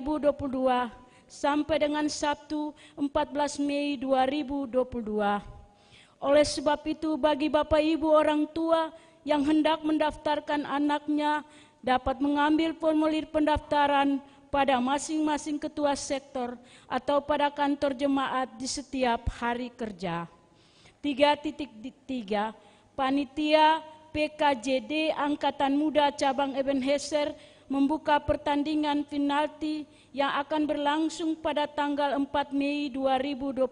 2022 sampai dengan Sabtu 14 Mei 2022. Oleh sebab itu, bagi Bapak Ibu orang tua yang hendak mendaftarkan anaknya dapat mengambil formulir pendaftaran pada masing-masing ketua sektor atau pada kantor jemaat di setiap hari kerja. 3.3 Panitia PKJD Angkatan Muda Cabang Ebenezer membuka pertandingan penalti yang akan berlangsung pada tanggal 4 Mei 2022.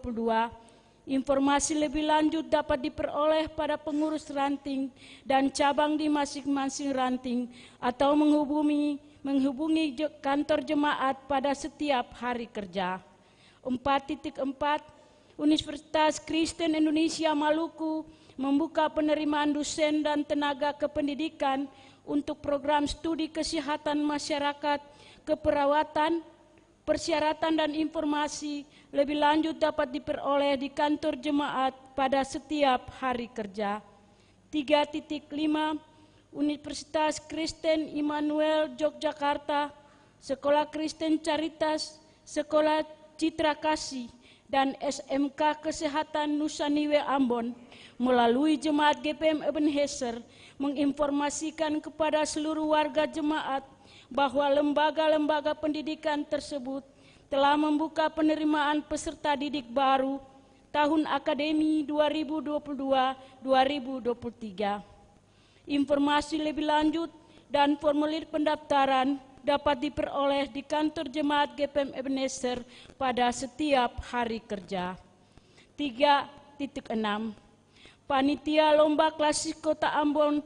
Informasi lebih lanjut dapat diperoleh pada pengurus ranting dan cabang di masing-masing ranting atau menghubungi kantor jemaat pada setiap hari kerja. 4.4 Universitas Kristen Indonesia Maluku membuka penerimaan dosen dan tenaga kependidikan untuk program studi kesehatan masyarakat, keperawatan, persyaratan dan informasi lebih lanjut dapat diperoleh di kantor jemaat pada setiap hari kerja. 3.5 Universitas Kristen Immanuel Yogyakarta, Sekolah Kristen Caritas, Sekolah Citra Kasih, dan SMK Kesehatan Nusaniwe Ambon melalui Jemaat GPM Ebenezer menginformasikan kepada seluruh warga jemaat bahwa lembaga-lembaga pendidikan tersebut telah membuka penerimaan peserta didik baru tahun akademi 2022-2023. Informasi lebih lanjut dan formulir pendaftaran dapat diperoleh di kantor jemaat GPM Ebenezer pada setiap hari kerja. 3.6 Panitia Lomba Klasik Kota Ambon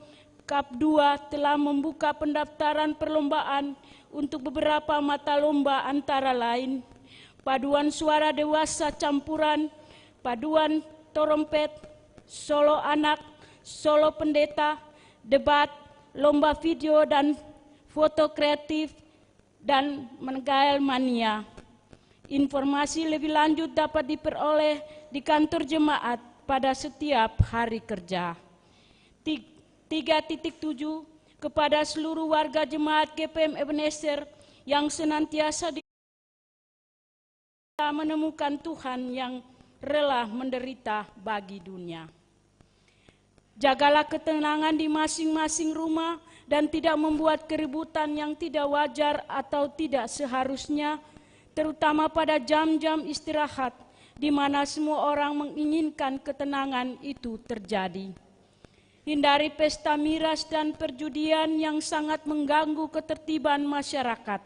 Cup 2 telah membuka pendaftaran perlombaan untuk beberapa mata lomba antara lain paduan suara dewasa campuran, paduan trompet, solo anak, solo pendeta, debat, lomba video dan foto kreatif, dan Mengael Mania. Informasi lebih lanjut dapat diperoleh di kantor jemaat pada setiap hari kerja. 3.7 Kepada seluruh warga jemaat GPM Ebenezer yang senantiasa menemukan Tuhan yang rela menderita bagi dunia. Jagalah ketenangan di masing-masing rumah dan tidak membuat keributan yang tidak wajar atau tidak seharusnya, terutama pada jam-jam istirahat di mana semua orang menginginkan ketenangan itu terjadi. Hindari pesta miras dan perjudian yang sangat mengganggu ketertiban masyarakat.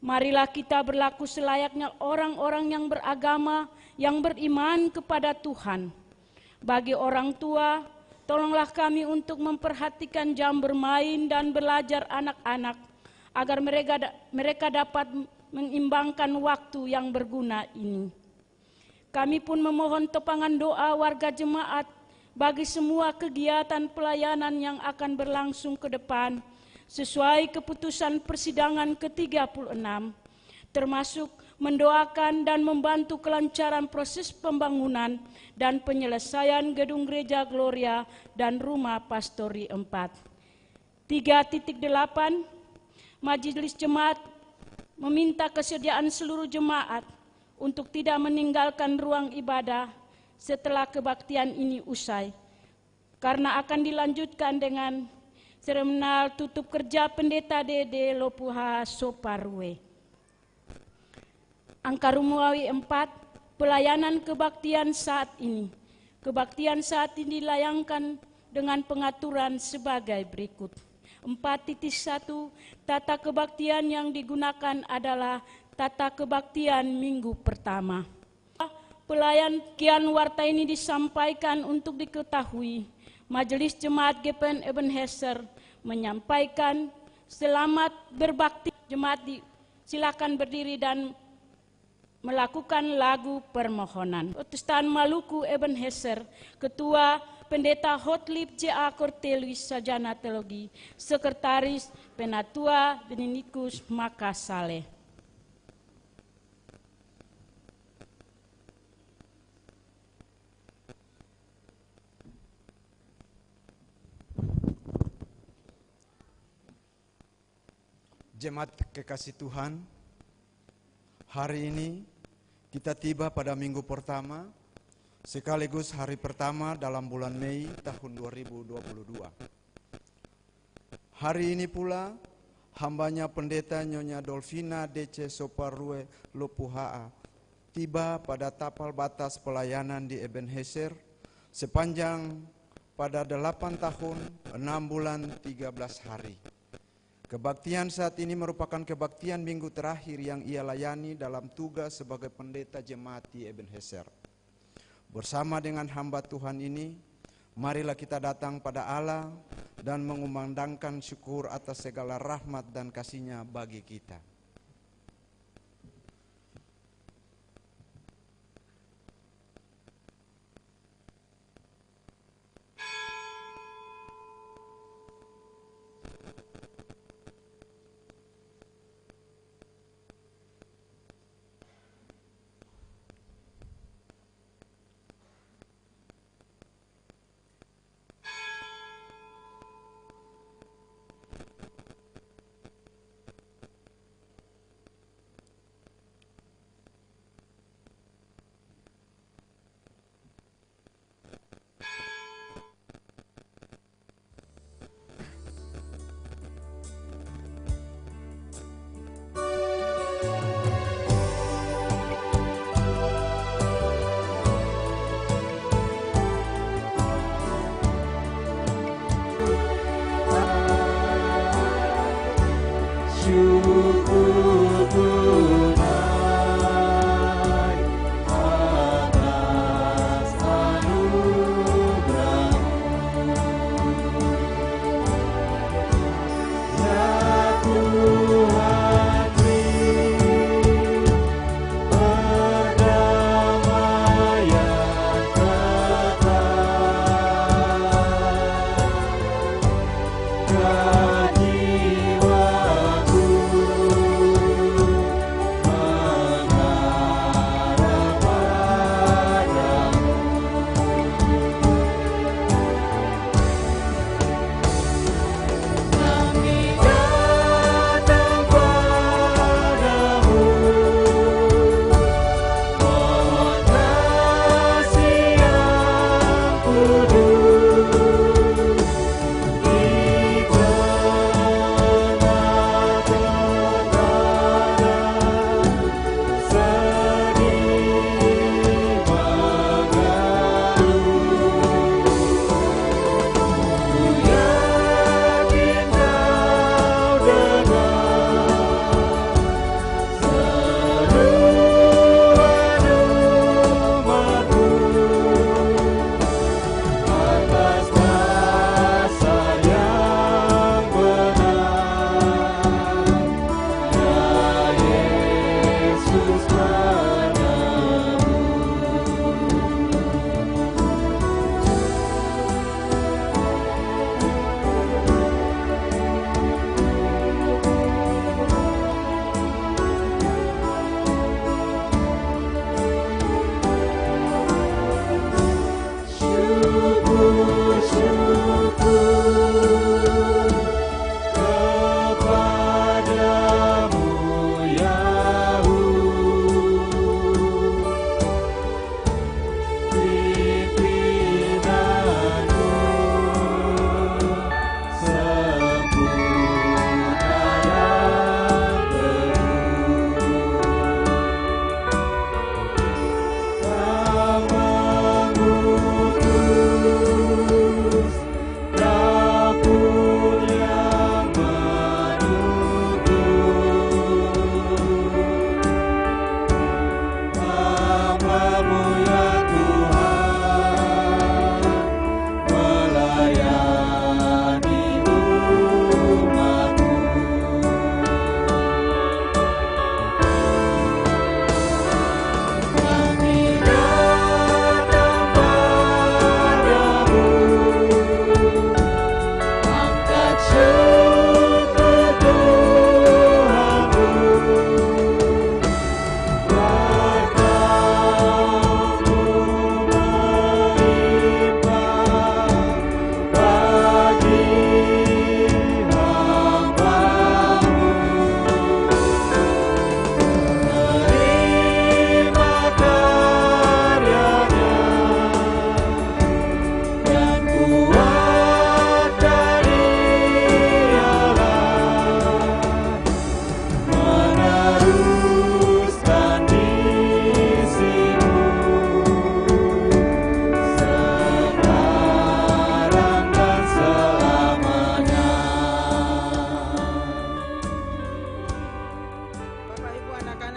Marilah kita berlaku selayaknya orang-orang yang beragama, yang beriman kepada Tuhan. Bagi orang tua, tolonglah kami untuk memperhatikan jam bermain dan belajar anak-anak agar mereka dapat mengimbangkan waktu yang berguna ini. Kami pun memohon topangan doa warga jemaat bagi semua kegiatan pelayanan yang akan berlangsung ke depan sesuai keputusan persidangan ke-36, termasuk mendoakan dan membantu kelancaran proses pembangunan dan penyelesaian gedung gereja Gloria dan rumah pastori 4. 3.8 Majelis Jemaat meminta kesediaan seluruh jemaat untuk tidak meninggalkan ruang ibadah setelah kebaktian ini usai, karena akan dilanjutkan dengan seremonial tutup kerja Pendeta Dede Lopuha Soparwe. Angka Rumawi 4, pelayanan kebaktian saat ini. Kebaktian saat ini dilayangkan dengan pengaturan sebagai berikut. 4.1 Tata kebaktian yang digunakan adalah tata kebaktian minggu pertama. Pelayan kian warta ini disampaikan untuk diketahui. Majelis Jemaat GPM Ebenezer menyampaikan selamat berbakti. Jemaat silakan berdiri dan melakukan lagu permohonan. Protestan Maluku Ebenezer, Ketua Pendeta Hotlip J.A. Cortelius Sarjana Teologi, Sekretaris Penatua Beninikus Makasale. Jemaat kekasih Tuhan, Hari ini kita tiba pada minggu pertama, sekaligus hari pertama dalam bulan Mei tahun 2022. Hari ini pula, hambanya pendeta Nyonya Dolvina DC Soparue Lopuhaa tiba pada tapal batas pelayanan di Ebenezer sepanjang pada 8 tahun, 6 bulan, 13 hari. Kebaktian saat ini merupakan kebaktian minggu terakhir yang ia layani dalam tugas sebagai pendeta jemaat di Ebenezer. Bersama dengan hamba Tuhan ini, marilah kita datang pada Allah dan mengumandangkan syukur atas segala rahmat dan kasih-Nya bagi kita.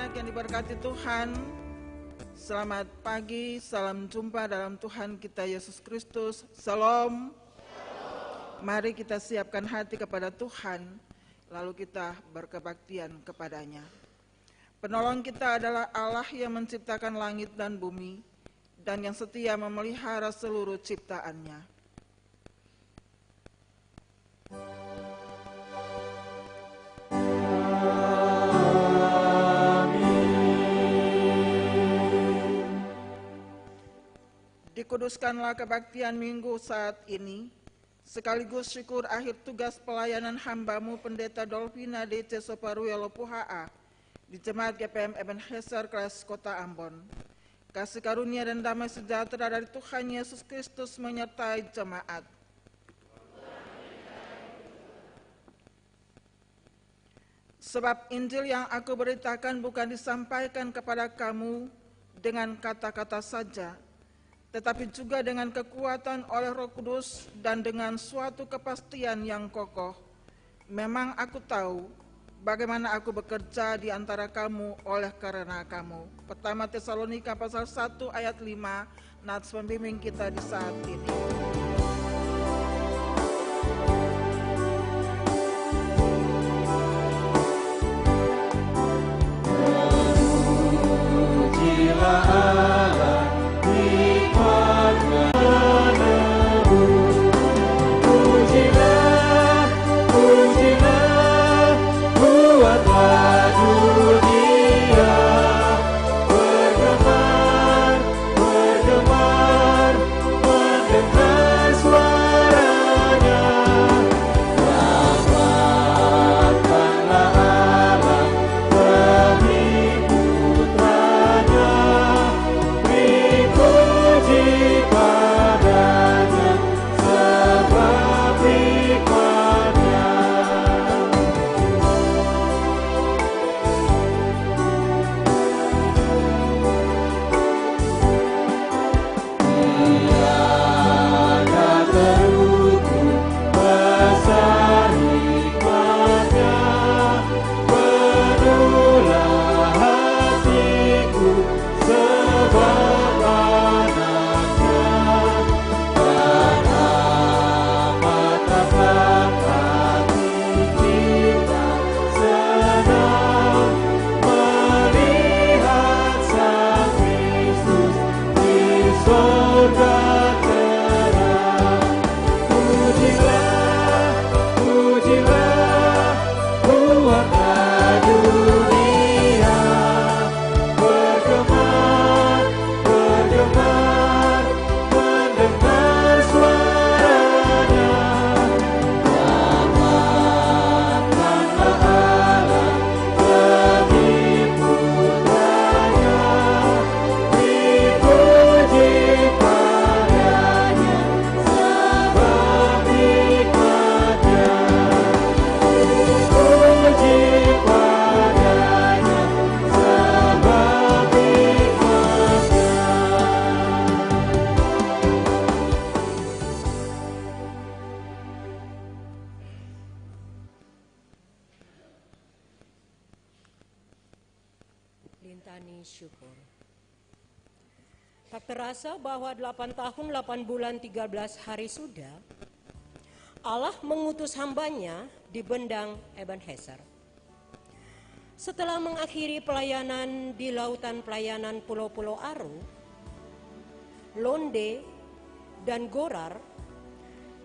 anak-anak yang diberkati Tuhan, selamat pagi, salam jumpa dalam Tuhan kita Yesus Kristus. Salam. Mari kita siapkan hati kepada Tuhan, lalu kita berkebaktian kepadanya. Penolong kita adalah Allah yang menciptakan langit dan bumi, dan yang setia memelihara seluruh ciptaannya. Dikuduskanlah kebaktian minggu saat ini, sekaligus syukur akhir tugas pelayanan hamba-Mu Pendeta Dolfina DC Soparue Lopuhaa di Jemaat GPM Ebenezer Kelas Kota Ambon. Kasih karunia dan damai sejahtera dari Tuhan Yesus Kristus menyertai jemaat. Sebab Injil yang aku beritakan bukan disampaikan kepada kamu dengan kata-kata saja, tetapi juga dengan kekuatan oleh Roh Kudus dan dengan suatu kepastian yang kokoh. Memang aku tahu bagaimana aku bekerja di antara kamu oleh karena kamu. Pertama Tesalonika pasal 1 ayat 5, nats pembimbing kita di saat ini. Lintani syukur. Tak terasa bahwa 8 tahun 8 bulan 13 hari sudah Allah mengutus hambanya di Bendang Ebenezer. Setelah mengakhiri pelayanan di lautan pelayanan Pulau-Pulau Aru, Londe, dan Gorar,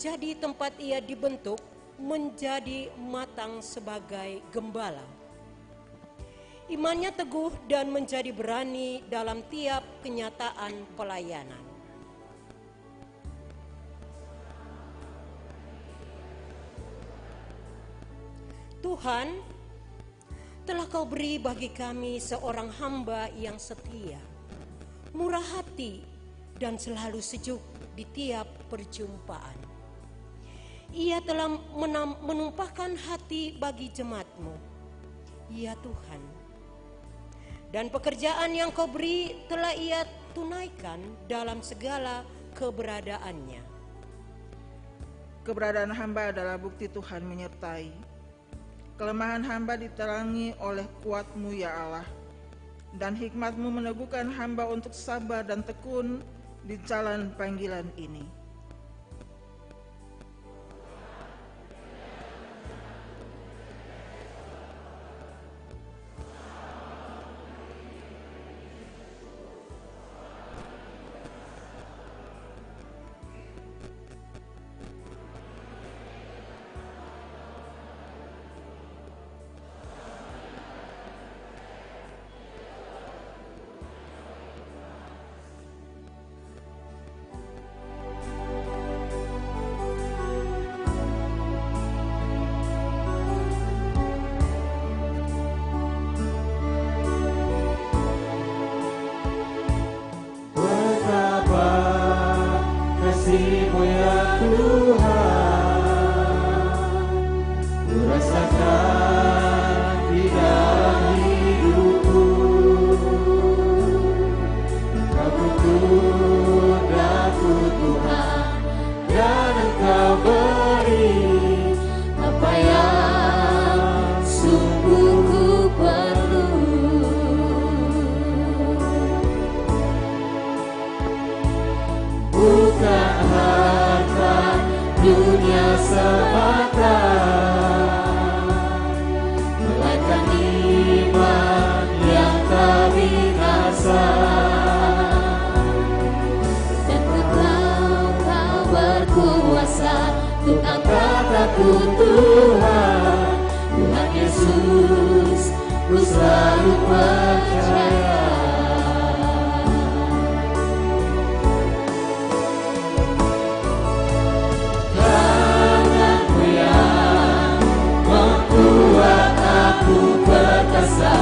jadi tempat ia dibentuk menjadi matang sebagai gembala. Imannya teguh dan menjadi berani dalam tiap kenyataan pelayanan. Tuhan, telah Kau beri bagi kami seorang hamba yang setia, murah hati, dan selalu sejuk di tiap perjumpaan. Ia telah menumpahkan hati bagi jemaat-Mu, ya Tuhan. Dan pekerjaan yang Kau beri telah ia tunaikan dalam segala keberadaannya. Keberadaan hamba adalah bukti Tuhan menyertai. Kelemahan hamba diterangi oleh kuat-Mu ya Allah. dan hikmat-Mu meneguhkan hamba untuk sabar dan tekun di jalan panggilan ini. kasih-Mu ya Tuhan, ku rasakan di dalam hidupku. Engkau tuntun aku Tuhan, dan Engkau beri apa yang sungguh ku perlu. Bukan harta dunia semata, melainkan iman yang tak binasa. Dan Engkau berkuasa untuk angkat aku Tuhan. Tuhan Yesus, ku selalu percaya. Aku perkasa,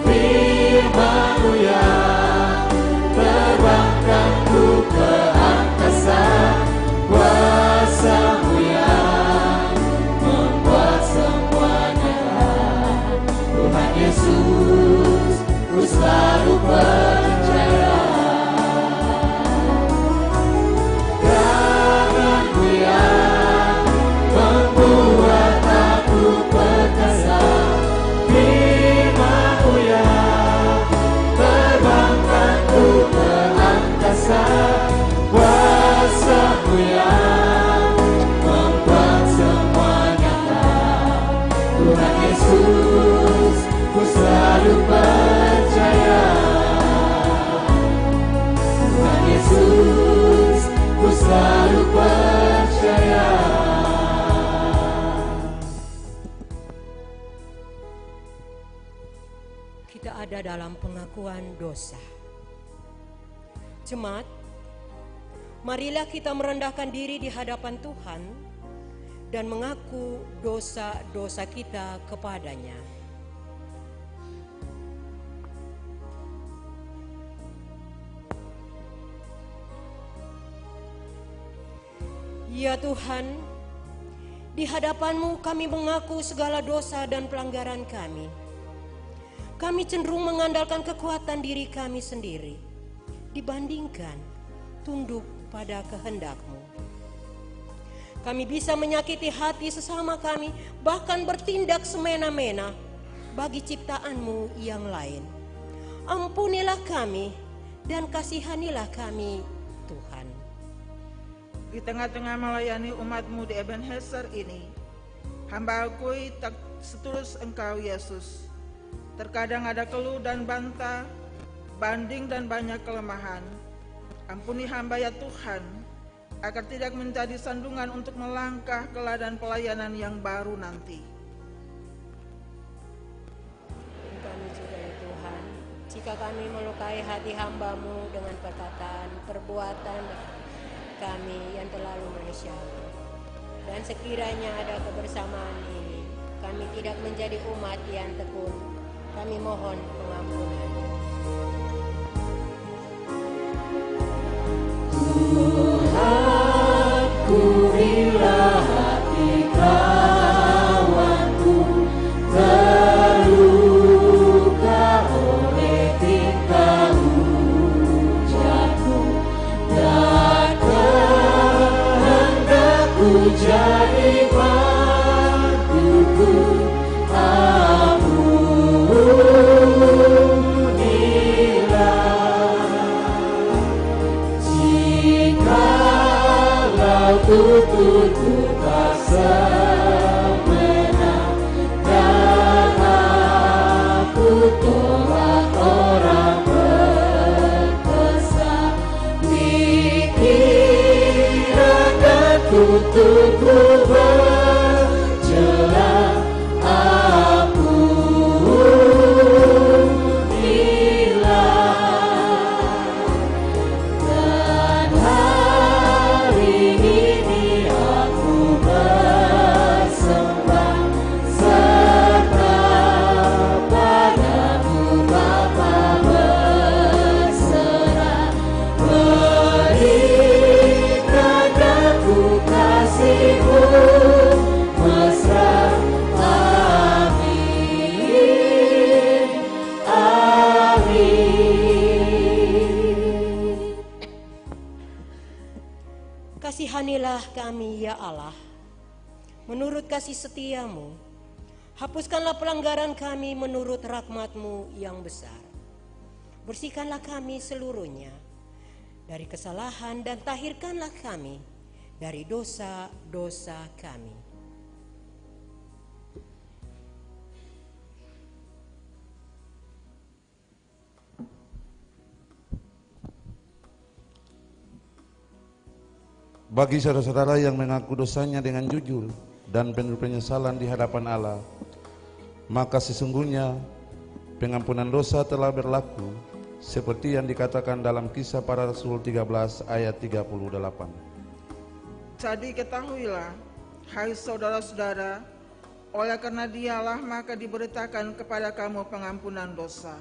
firman-Mu yang terbangkanku ke angkasa, kuasa-Mu yang membuat semua nyata. Tuhan Yesus, ku selalu percaya. Tangan-Mu yang membuat aku perkasa, firman-Mu yang terbangkanku ke angkasa, kuasa-Mu yang membuat semua nyata. Tuhan Yesus, ku selalu percaya. Tuhan Yesus, ku selalu percaya. Kita ada dalam pengakuan dosa. Jemaat, marilah kita merendahkan diri di hadapan Tuhan dan mengaku dosa-dosa kita kepadanya. Ya Tuhan, di hadapan-Mu kami mengaku segala dosa dan pelanggaran kami. Kami cenderung mengandalkan kekuatan diri kami sendiri dibandingkan tunduk pada kehendak-Mu. Kami bisa menyakiti hati sesama kami, bahkan bertindak semena-mena bagi ciptaan-Mu yang lain. Ampunilah kami dan kasihanilah kami, Tuhan. Di tengah-tengah melayani umat-Mu di Ebenezer ini, hamba akui tak setulus Engkau Yesus. Terkadang ada keluh dan bantah, banding dan banyak kelemahan. Ampuni hamba ya Tuhan, agar tidak menjadi sandungan untuk melangkah ke ladang pelayanan yang baru nanti. Kami juga ya Tuhan, jika kami melukai hati hamba-Mu dengan perkataan, perbuatan kami yang terlalu manusiawi. Dan sekiranya ada kebersamaan ini, kami tidak menjadi umat yang tekun. Kami mohon pengampunan. Tuhan, kurilah hati kawanku terluka oleh tingkah ucapku, dan kehendakku jadi bantuku. Ampunilah Ampunilah kami ya Allah, menurut kasih setiamu. Hapuskanlah pelanggaran kami menurut rahmat-Mu yang besar. Bersihkanlah kami seluruhnya dari kesalahan dan tahirkanlah kami dari dosa-dosa kami. Bagi saudara-saudara yang mengaku dosanya dengan jujur dan penuh penyesalan di hadapan Allah, maka sesungguhnya pengampunan dosa telah berlaku seperti yang dikatakan dalam Kisah Para Rasul 13 ayat 38. Jadi ketahuilah, hai saudara-saudara, oleh karena Dialah maka diberitakan kepada kamu pengampunan dosa.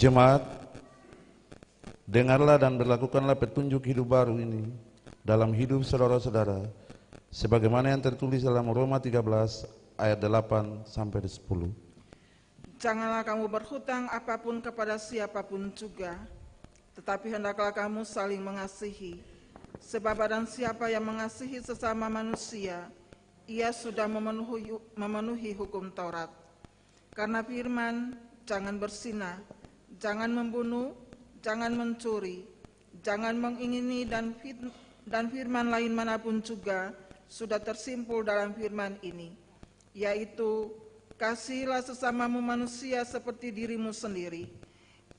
Jemaat, dengarlah dan berlakukanlah petunjuk hidup baru ini dalam hidup saudara-saudara, sebagaimana yang tertulis dalam Roma 13 ayat 8 sampai 10. Janganlah kamu berhutang apapun kepada siapapun juga, tetapi hendaklah kamu saling mengasihi, sebab barang siapa yang mengasihi sesama manusia, ia sudah memenuhi hukum Taurat. Karena firman, jangan berzinah, jangan membunuh, jangan mencuri, jangan mengingini, dan firman lain manapun juga sudah tersimpul dalam firman ini, yaitu kasihilah sesamamu manusia seperti dirimu sendiri.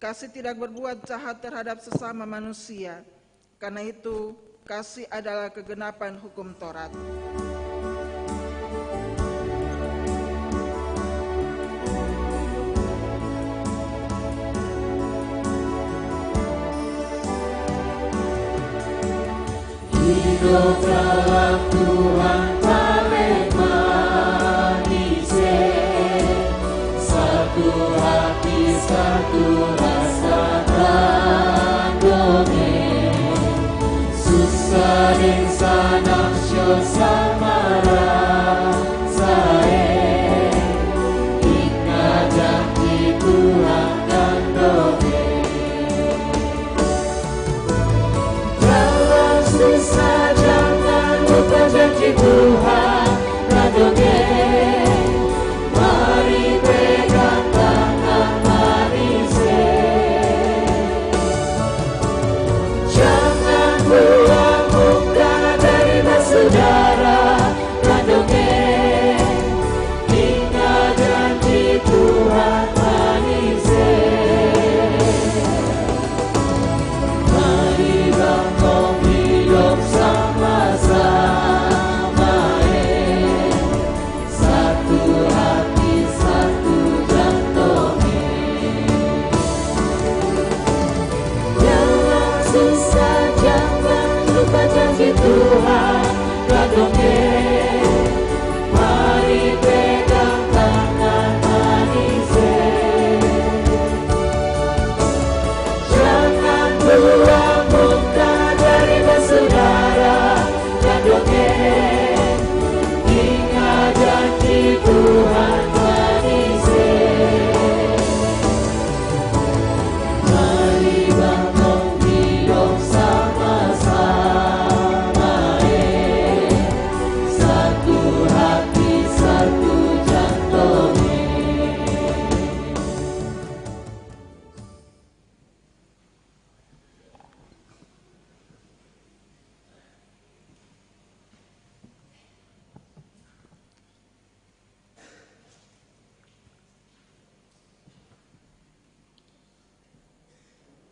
Kasih tidak berbuat jahat terhadap sesama manusia, karena itu kasih adalah kegenapan hukum Taurat. Hidup dalam Tuhan tarik manis, satu hati, satu rasa dan dongeng, susah dan sanang syosama saya, ingat janji Tuhan dan dongeng. Susah jangan lupa janji Tuhan dan dongeng. Mari pegang tangan manis, jangan buang muka dari saudara.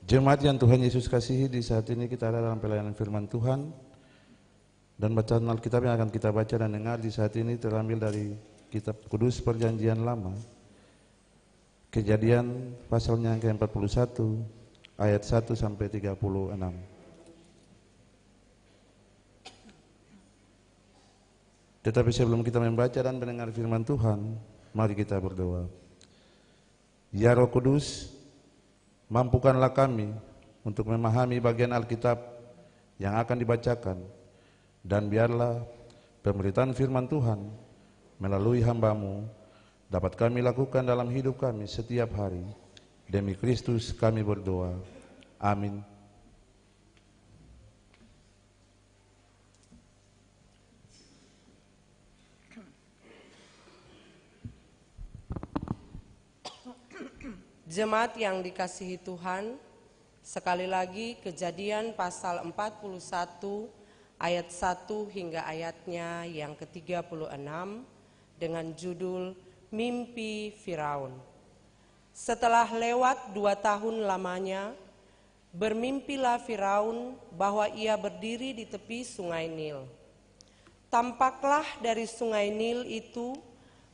Jemaat yang Tuhan Yesus kasihi, di saat ini kita ada dalam pelayanan firman Tuhan, dan bacaan Alkitab yang akan kita baca dan dengar di saat ini terambil dari Kitab Kudus Perjanjian Lama, Kejadian pasalnya yang ke-41 ayat 1 sampai 36. Tetapi sebelum kita membaca dan mendengar firman Tuhan, mari kita berdoa. Ya Roh Kudus, mampukanlah kami untuk memahami bagian Alkitab yang akan dibacakan, dan biarlah pemberitaan firman Tuhan melalui hamba-Mu dapat kami lakukan dalam hidup kami setiap hari. Demi Kristus kami berdoa. Amin. Jemaat yang dikasihi Tuhan, sekali lagi Kejadian pasal 41 ayat 1 hingga ayatnya yang ke-36 dengan judul Mimpi Firaun. Setelah lewat 2 tahun lamanya, bermimpilah Firaun bahwa ia berdiri di tepi sungai Nil. Tampaklah dari sungai Nil itu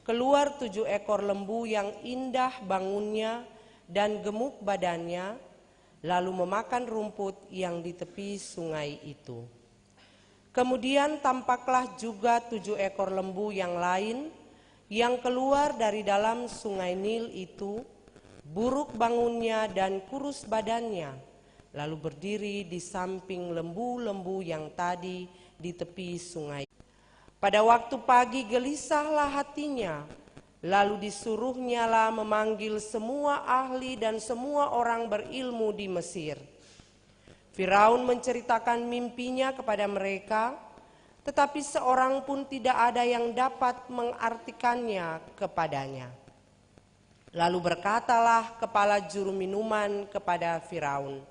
keluar 7 ekor lembu yang indah bangunnya dan gemuk badannya, lalu memakan rumput yang di tepi sungai itu. Kemudian tampaklah juga 7 ekor lembu yang lain yang keluar dari dalam sungai Nil itu, buruk bangunnya dan kurus badannya, lalu berdiri di samping lembu-lembu yang tadi di tepi sungai. Pada waktu pagi gelisahlah hatinya, lalu disuruhnyalah memanggil semua ahli dan semua orang berilmu di Mesir. Firaun menceritakan mimpinya kepada mereka, tetapi seorang pun tidak ada yang dapat mengartikannya kepadanya. Lalu berkatalah kepala juru minuman kepada Firaun,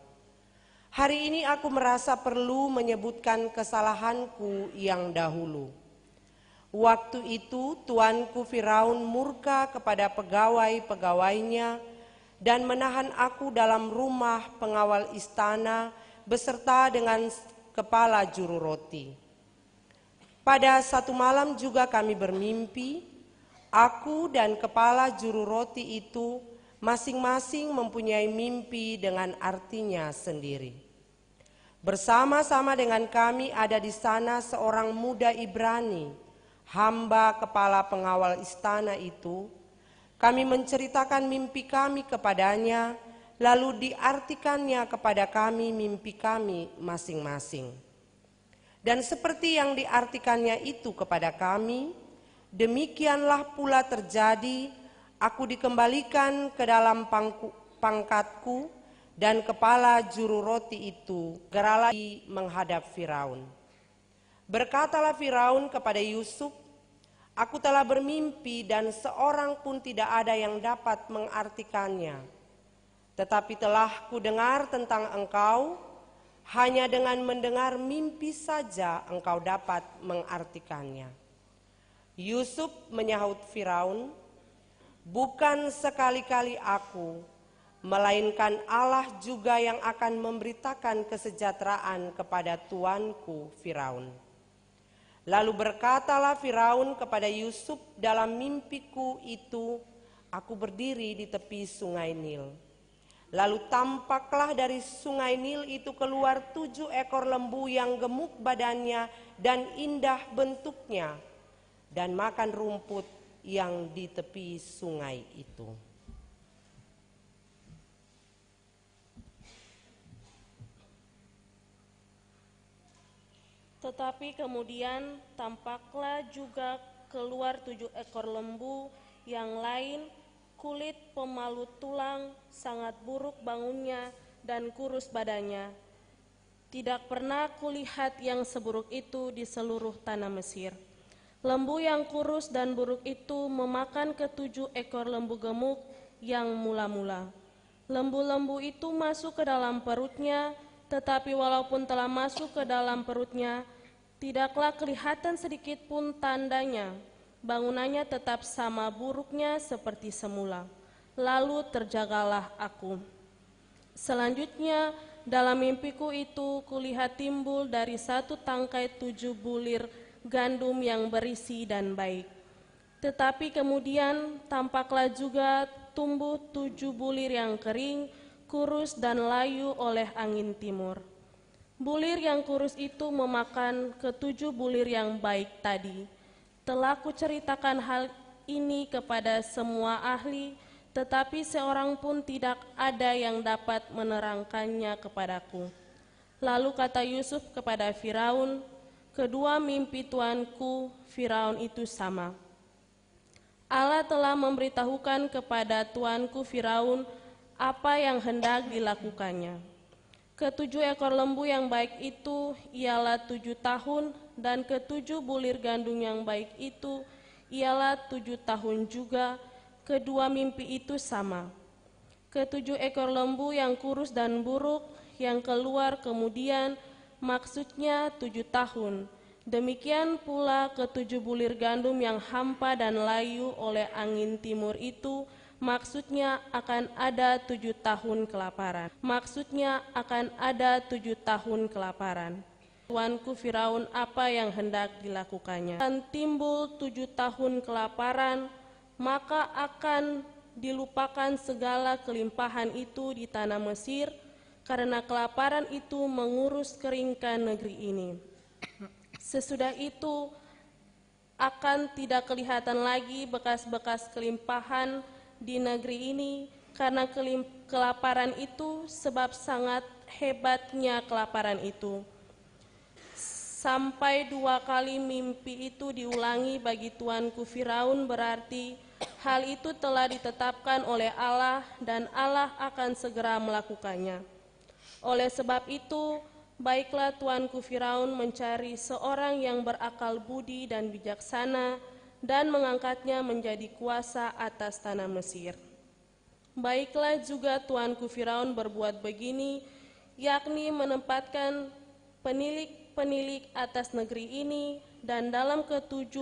"Hari ini aku merasa perlu menyebutkan kesalahanku yang dahulu. Waktu itu tuanku Firaun murka kepada pegawai-pegawainya dan menahan aku dalam rumah pengawal istana beserta dengan kepala juru roti. Pada satu malam juga kami bermimpi, aku dan kepala juru roti itu masing-masing mempunyai mimpi dengan artinya sendiri. Bersama-sama dengan kami ada di sana seorang muda Ibrani, hamba kepala pengawal istana itu. Kami menceritakan mimpi kami kepadanya, lalu diartikannya kepada kami mimpi kami masing-masing. Dan seperti yang diartikannya itu kepada kami, demikianlah pula terjadi, aku dikembalikan ke dalam pangkatku, dan kepala juru roti itu segeralah menghadap Firaun. Berkatalah Firaun kepada Yusuf, aku telah bermimpi dan seorang pun tidak ada yang dapat mengartikannya. Tetapi telah kudengar tentang engkau, hanya dengan mendengar mimpi saja engkau dapat mengartikannya." Yusuf menyahut Firaun, "Bukan sekali-kali aku, melainkan Allah juga yang akan memberitakan kesejahteraan kepada tuanku Firaun." Lalu berkatalah Firaun kepada Yusuf dalam mimpiku itu, aku berdiri di tepi sungai Nil. Lalu tampaklah dari sungai Nil itu keluar 7 ekor lembu yang gemuk badannya dan indah bentuknya, dan makan rumput yang di tepi sungai itu. Tetapi kemudian tampaklah juga keluar 7 ekor lembu yang lain, kulit pemalut tulang, sangat buruk bangunnya dan kurus badannya. Tidak pernah kulihat yang seburuk itu di seluruh tanah Mesir. Lembu yang kurus dan buruk itu memakan ke-7 ekor lembu gemuk yang mula-mula. Lembu-lembu itu masuk ke dalam perutnya, tetapi walaupun telah masuk ke dalam perutnya, tidaklah kelihatan sedikit pun tandanya. Bangunannya tetap sama buruknya seperti semula. Lalu terjagalah aku. Selanjutnya, dalam mimpiku itu kulihat timbul dari satu tangkai 7 bulir gandum yang berisi dan baik. Tetapi kemudian tampaklah juga tumbuh 7 bulir yang kering, kurus dan layu oleh angin timur. Bulir yang kurus itu memakan ke-7 bulir yang baik tadi. Telah kuceritakan hal ini kepada semua ahli, tetapi seorang pun tidak ada yang dapat menerangkannya kepadaku. Lalu kata Yusuf kepada Firaun, kedua mimpi tuanku Firaun itu sama. Allah telah memberitahukan kepada tuanku Firaun apa yang hendak dilakukannya. Ke-7 ekor lembu yang baik itu ialah 7 tahun, dan ke-7 bulir gandum yang baik itu ialah 7 tahun juga. Kedua mimpi itu sama. Ke-7 ekor lembu yang kurus dan buruk yang keluar kemudian maksudnya 7 tahun. Demikian pula ke-7 bulir gandum yang hampa dan layu oleh angin timur itu maksudnya akan ada 7 tahun kelaparan. Maksudnya akan ada 7 tahun kelaparan. Tuanku Firaun apa yang hendak dilakukannya. Dan timbul 7 tahun kelaparan, maka akan dilupakan segala kelimpahan itu di tanah Mesir, karena kelaparan itu mengurus keringkan negeri ini. Sesudah itu akan tidak kelihatan lagi bekas-bekas kelimpahan di negeri ini, karena kelaparan itu, sebab sangat hebatnya kelaparan itu. Sampai 2 kali mimpi itu diulangi bagi tuanku Firaun, berarti hal itu telah ditetapkan oleh Allah dan Allah akan segera melakukannya. Oleh sebab itu, baiklah tuanku Firaun mencari seorang yang berakal budi dan bijaksana dan mengangkatnya menjadi kuasa atas tanah Mesir. Baiklah juga tuanku Firaun berbuat begini, yakni menempatkan penilik atas negeri ini, dan dalam ke-7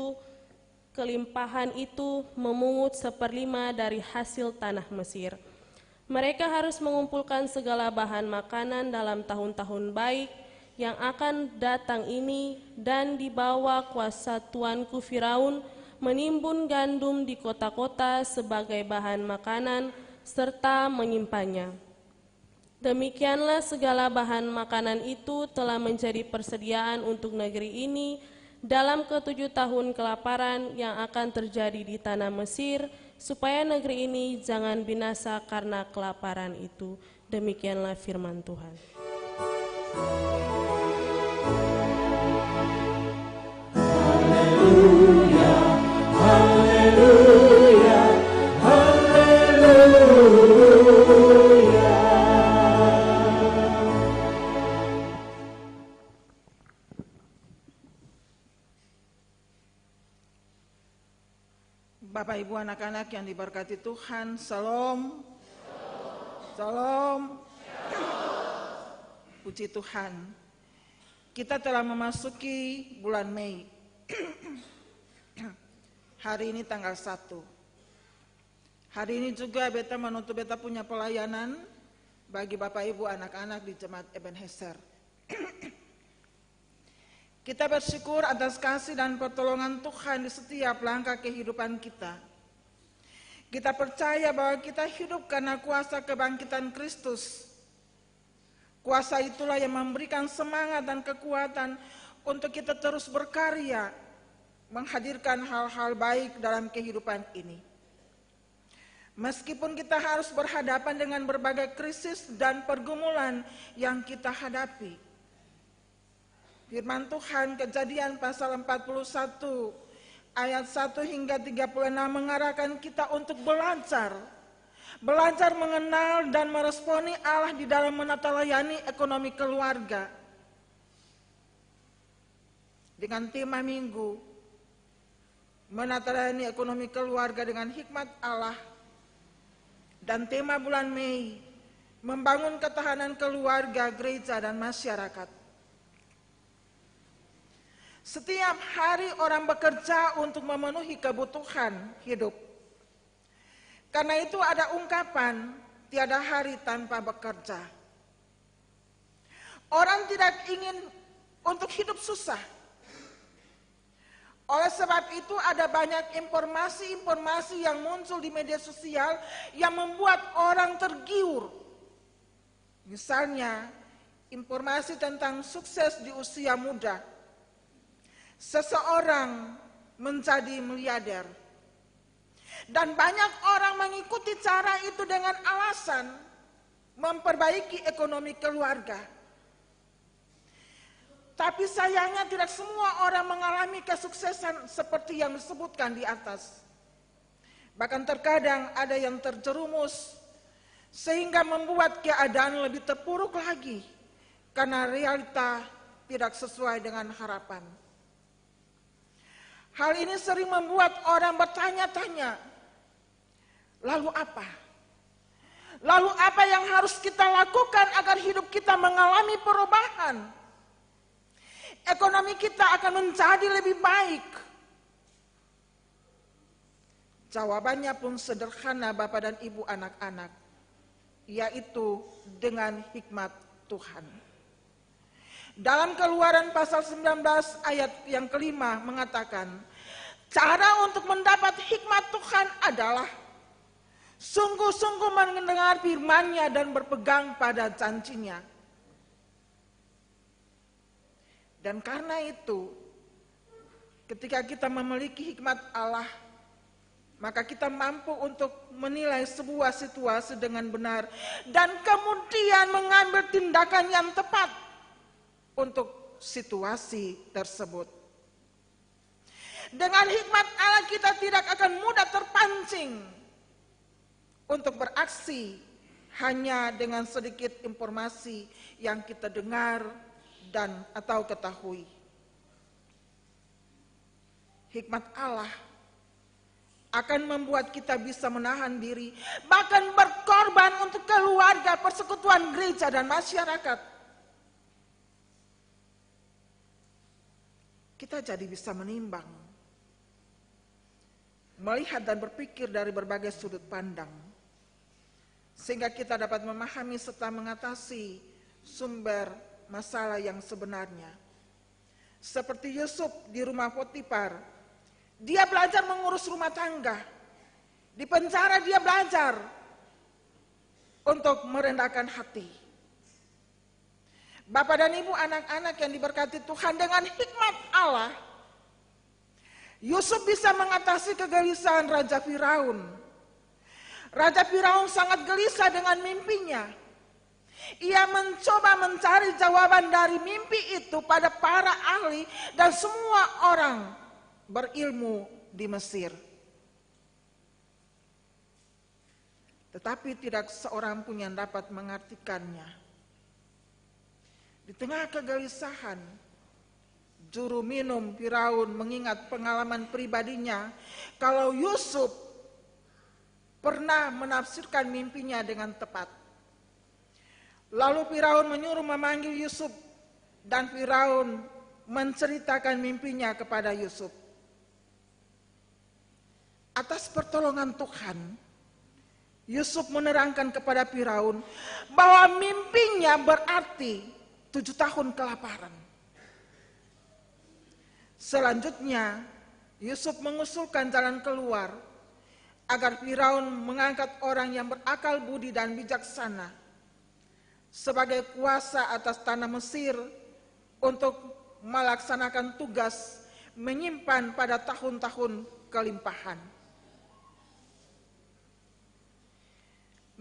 kelimpahan itu memungut 1/5 dari hasil tanah Mesir. Mereka harus mengumpulkan segala bahan makanan dalam tahun-tahun baik yang akan datang ini, dan dibawa kuasa tuanku Firaun menimbun gandum di kota-kota sebagai bahan makanan serta menyimpannya. Demikianlah segala bahan makanan itu telah menjadi persediaan untuk negeri ini dalam ke-7 tahun kelaparan yang akan terjadi di tanah Mesir, supaya negeri ini jangan binasa karena kelaparan itu. Demikianlah firman Tuhan. Haleluya, haleluya, haleluya. Bapak Ibu anak-anak yang diberkati Tuhan, Shalom. Shalom. Puji Tuhan. Kita telah memasuki bulan Mei. Hari ini tanggal 1. Hari ini juga beta menutup beta punya pelayanan bagi Bapak Ibu anak-anak di Jemaat Ebenezer. Kita bersyukur atas kasih dan pertolongan Tuhan di setiap langkah kehidupan kita. Kita percaya bahwa kita hidup karena kuasa kebangkitan Kristus. Kuasa itulah yang memberikan semangat dan kekuatan untuk kita terus berkarya, menghadirkan hal-hal baik dalam kehidupan ini. Meskipun kita harus berhadapan dengan berbagai krisis dan pergumulan yang kita hadapi. Firman Tuhan Kejadian pasal 41 ayat 1 hingga 36 mengarahkan kita untuk belajar mengenal dan meresponi Allah di dalam menata layani ekonomi keluarga. Dengan tema minggu, menata layani ekonomi keluarga dengan hikmat Allah, dan tema bulan Mei, membangun ketahanan keluarga, gereja, dan masyarakat. Setiap hari orang bekerja untuk memenuhi kebutuhan hidup. Karena itu ada ungkapan, tiada hari tanpa bekerja. Orang tidak ingin untuk hidup susah. Oleh sebab itu ada banyak informasi-informasi yang muncul di media sosial yang membuat orang tergiur. Misalnya, informasi tentang sukses di usia muda. Seseorang menjadi miliarder. Dan banyak orang mengikuti cara itu dengan alasan memperbaiki ekonomi keluarga. Tapi sayangnya tidak semua orang mengalami kesuksesan seperti yang disebutkan di atas. Bahkan terkadang ada yang terjerumus sehingga membuat keadaan lebih terpuruk lagi karena realita tidak sesuai dengan harapan. Hal ini sering membuat orang bertanya-tanya, lalu apa? Lalu apa yang harus kita lakukan agar hidup kita mengalami perubahan? Ekonomi kita akan menjadi lebih baik. Jawabannya pun sederhana Bapak dan Ibu anak-anak, yaitu dengan hikmat Tuhan. Dalam Keluaran pasal 19 ayat yang kelima mengatakan, cara untuk mendapat hikmat Tuhan adalah sungguh-sungguh mendengar firman-Nya dan berpegang pada janji-Nya. Dan karena itu, ketika kita memiliki hikmat Allah, maka kita mampu untuk menilai sebuah situasi dengan benar dan kemudian mengambil tindakan yang tepat untuk situasi tersebut. Dengan hikmat Allah kita tidak akan mudah terpancing untuk beraksi hanya dengan sedikit informasi yang kita dengar dan atau ketahui. Hikmat Allah akan membuat kita bisa menahan diri, bahkan berkorban untuk keluarga, persekutuan gereja dan masyarakat. Kita jadi bisa menimbang, melihat dan berpikir dari berbagai sudut pandang, sehingga kita dapat memahami serta mengatasi sumber masalah yang sebenarnya. Seperti Yusuf di rumah Potifar, dia belajar mengurus rumah tangga. Di penjara dia belajar untuk merendahkan hati. Bapak dan Ibu anak-anak yang diberkati Tuhan, dengan hikmat Allah, Yusuf bisa mengatasi kegelisahan Raja Firaun. Raja Firaun sangat gelisah dengan mimpinya. Ia mencoba mencari jawaban dari mimpi itu pada para ahli dan semua orang berilmu di Mesir. Tetapi tidak seorang pun yang dapat mengartikannya. Di tengah kegelisahan, juru minum Firaun mengingat pengalaman pribadinya kalau Yusuf pernah menafsirkan mimpinya dengan tepat. Lalu Firaun menyuruh memanggil Yusuf dan Firaun menceritakan mimpinya kepada Yusuf. Atas pertolongan Tuhan, Yusuf menerangkan kepada Firaun bahwa mimpinya berarti 7 tahun kelaparan. Selanjutnya, Yusuf mengusulkan jalan keluar agar Firaun mengangkat orang yang berakal budi dan bijaksana sebagai kuasa atas tanah Mesir untuk melaksanakan tugas menyimpan pada tahun-tahun kelimpahan.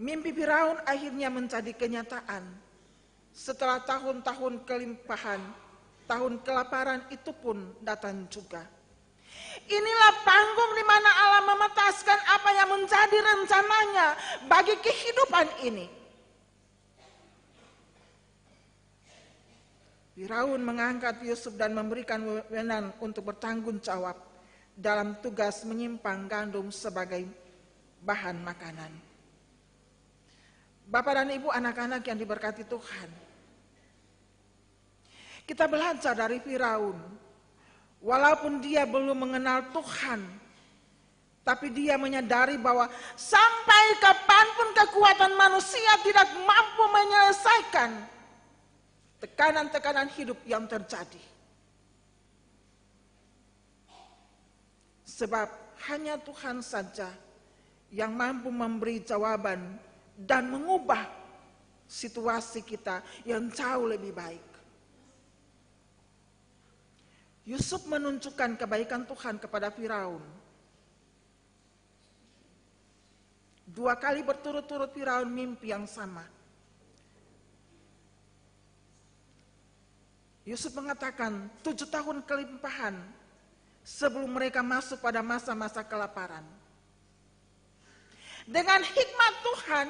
Mimpi Firaun akhirnya menjadi kenyataan. Setelah tahun-tahun kelimpahan, tahun kelaparan itu pun datang juga. Inilah panggung di mana Allah memetaskan apa yang menjadi rencananya bagi kehidupan ini. Firaun mengangkat Yusuf dan memberikan wewenang untuk bertanggung jawab dalam tugas menyimpang gandum sebagai bahan makanan. Bapak dan Ibu anak-anak yang diberkati Tuhan, kita belajar dari Firaun. Walaupun dia belum mengenal Tuhan, Tapi dia menyadari bahwa sampai kapanpun kekuatan manusia tidak mampu menyelesaikan tekanan-tekanan hidup yang terjadi. Sebab hanya Tuhan saja yang mampu memberi jawaban dan mengubah situasi kita yang jauh lebih baik. Yusuf menunjukkan kebaikan Tuhan kepada Firaun. 2 kali berturut-turut Firaun mimpi yang sama. Yusuf mengatakan 7 tahun kelimpahan sebelum mereka masuk pada masa-masa kelaparan. Dengan hikmat Tuhan,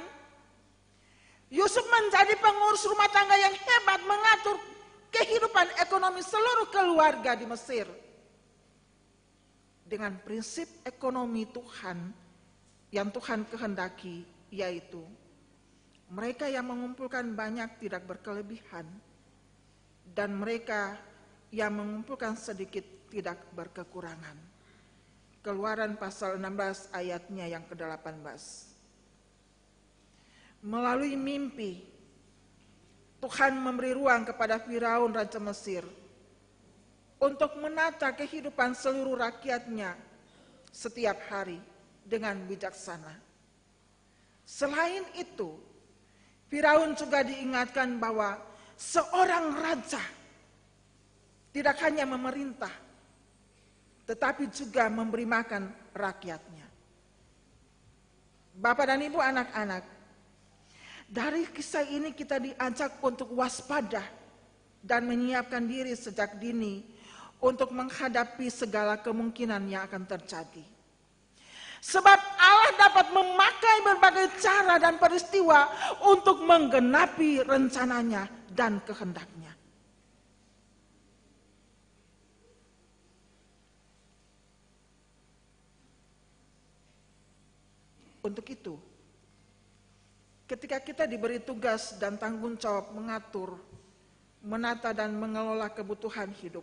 Yusuf menjadi pengurus rumah tangga yang hebat mengatur kehidupan ekonomi seluruh keluarga di Mesir. Dengan prinsip ekonomi Tuhan yang Tuhan kehendaki, yaitu mereka yang mengumpulkan banyak tidak berkelebihan, dan mereka yang mengumpulkan sedikit tidak berkekurangan. Keluaran pasal 16 ayatnya yang ke-18. Melalui mimpi, Tuhan memberi ruang kepada Firaun Raja Mesir untuk menata kehidupan seluruh rakyatnya setiap hari dengan bijaksana. Selain itu, Firaun juga diingatkan bahwa seorang raja tidak hanya memerintah, tetapi juga memberi makan rakyatnya. Bapak dan Ibu, anak-anak, dari kisah ini kita diajak untuk waspada dan menyiapkan diri sejak dini untuk menghadapi segala kemungkinan yang akan terjadi. Sebab Allah dapat memakai berbagai cara dan peristiwa untuk menggenapi rencananya dan kehendaknya. Untuk itu, ketika kita diberi tugas dan tanggung jawab mengatur, menata dan mengelola kebutuhan hidup,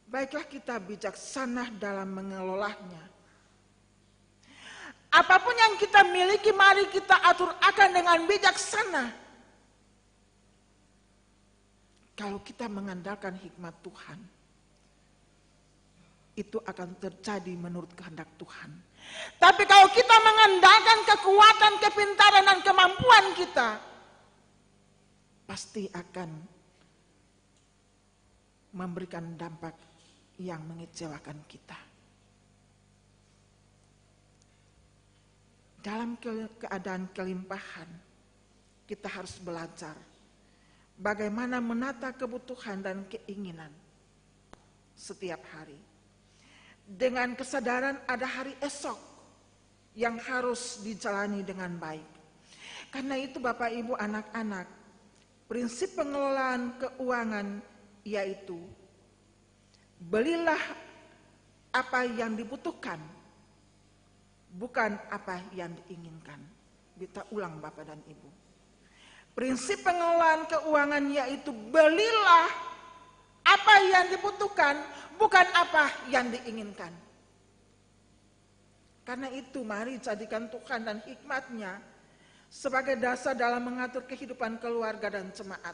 baiklah kita bijaksana dalam mengelolanya. Apapun yang kita miliki, mari kita atur akan dengan bijaksana. Kalau kita mengandalkan hikmat Tuhan, itu akan terjadi menurut kehendak Tuhan. Tapi kalau kita mengandalkan kekuatan, kepintaran, dan kemampuan kita, pasti akan memberikan dampak yang mengecewakan kita. Dalam keadaan kelimpahan, kita harus belajar bagaimana menata kebutuhan dan keinginan setiap hari. Dengan kesadaran ada hari esok yang harus dijalani dengan baik. Karena itu Bapak Ibu anak-anak, prinsip pengelolaan keuangan yaitu belilah apa yang dibutuhkan, bukan apa yang diinginkan. Kita ulang Bapak dan Ibu. Prinsip pengelolaan keuangan yaitu belilah apa yang dibutuhkan, bukan apa yang diinginkan. Karena itu mari jadikan Tuhan dan hikmat-Nya sebagai dasar dalam mengatur kehidupan keluarga dan jemaat.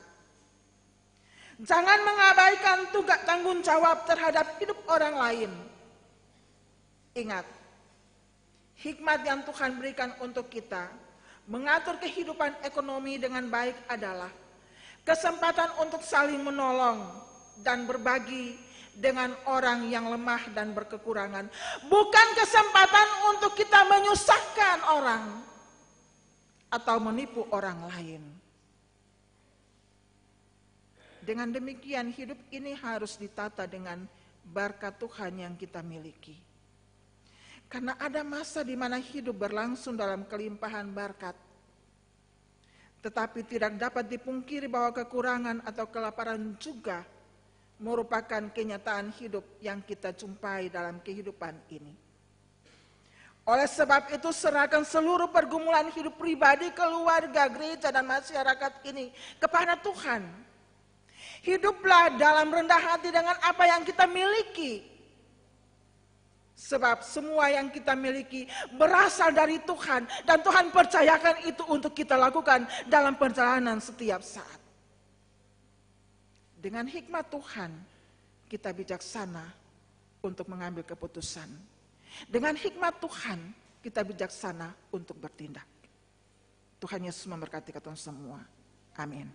Jangan mengabaikan tugas tanggung jawab terhadap hidup orang lain. Ingat, hikmat yang Tuhan berikan untuk kita mengatur kehidupan ekonomi dengan baik adalah kesempatan untuk saling menolong dan berbagi dengan orang yang lemah dan berkekurangan. Bukan kesempatan untuk kita menyusahkan orang atau menipu orang lain. Dengan demikian hidup ini harus ditata dengan berkat Tuhan yang kita miliki. Karena ada masa di mana hidup berlangsung dalam kelimpahan berkat. Tetapi tidak dapat dipungkiri bahwa kekurangan atau kelaparan juga merupakan kenyataan hidup yang kita jumpai dalam kehidupan ini. Oleh sebab itu serahkan seluruh pergumulan hidup pribadi, keluarga, gereja, dan masyarakat ini kepada Tuhan. Hiduplah dalam rendah hati dengan apa yang kita miliki. Sebab semua yang kita miliki berasal dari Tuhan. Dan Tuhan percayakan itu untuk kita lakukan dalam perjalanan setiap saat. Dengan hikmat Tuhan, kita bijaksana untuk mengambil keputusan. Dengan hikmat Tuhan, kita bijaksana untuk bertindak. Tuhan Yesus memberkati kita semua. Amin.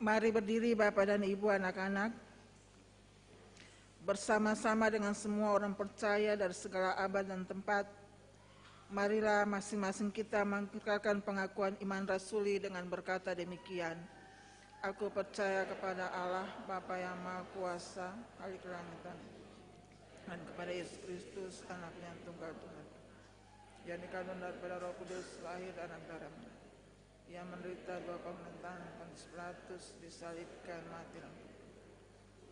Mari berdiri Bapak dan Ibu anak-anak, bersama-sama dengan semua orang percaya dari segala abad dan tempat. Marilah masing-masing kita mengikrarkan pengakuan iman rasuli dengan berkata demikian. Aku percaya kepada Allah Bapa yang Maha Kuasa, Khalik langit dan kepada Yesus Kristus, Anaknya yang tunggal Tuhan, yang dikandung daripada Roh Kudus, lahir dari darahnya, yang menderita 2 pemerintahan Pontius Pilatus, disalibkan, mati dan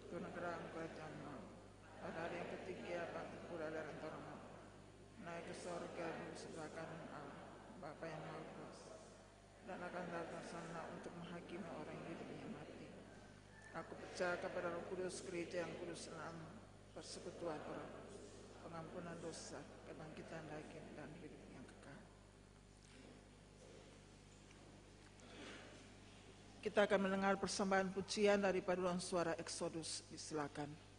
turun ke dalam kerajaan maut. Pada hari yang ketiga bangkit pula dari antara maut, naik ke sorga di sebelah kanan Allah Bapa yang Maha Kuasa, dan akan datang sana untuk menghakimi orang yang hidup dan mati. Aku percaya kepada Roh Kudus, gereja yang kudus, persekutuan orang kudus, pengampunan dosa, kebangkitan daging, dan hidup yang kekal. Kita akan mendengar persembahan pujian dari paduan suara Exodus. Disilakan.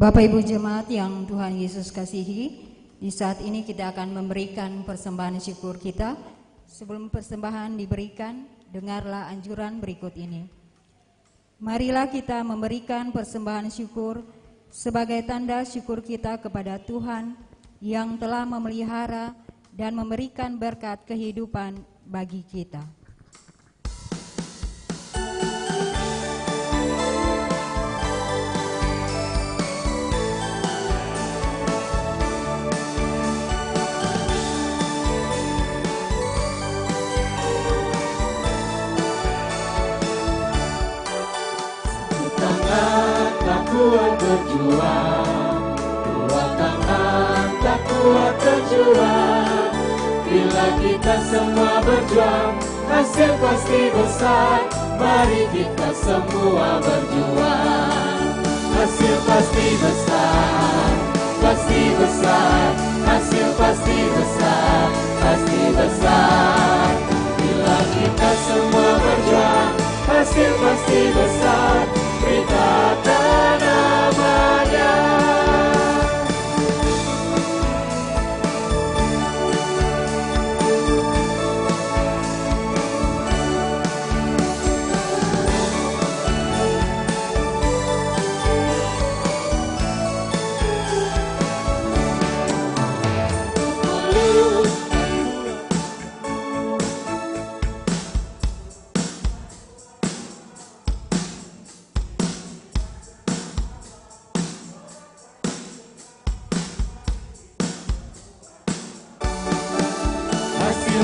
Bapak Ibu jemaat yang Tuhan Yesus kasihi, di saat ini kita akan memberikan persembahan syukur kita. Sebelum persembahan diberikan, dengarlah anjuran berikut ini. Marilah kita memberikan persembahan syukur sebagai tanda syukur kita kepada Tuhan yang telah memelihara dan memberikan berkat kehidupan bagi kita. Kuat berjuang, dua tangan tak kuat berjuang. Bila kita semua berjuang, hasil pasti besar. Mari kita semua berjuang. Hasil pasti besar, pasti besar. Hasil pasti besar, pasti besar. Bila kita semua berjuang, hasil pasti besar. Beritakan namanya.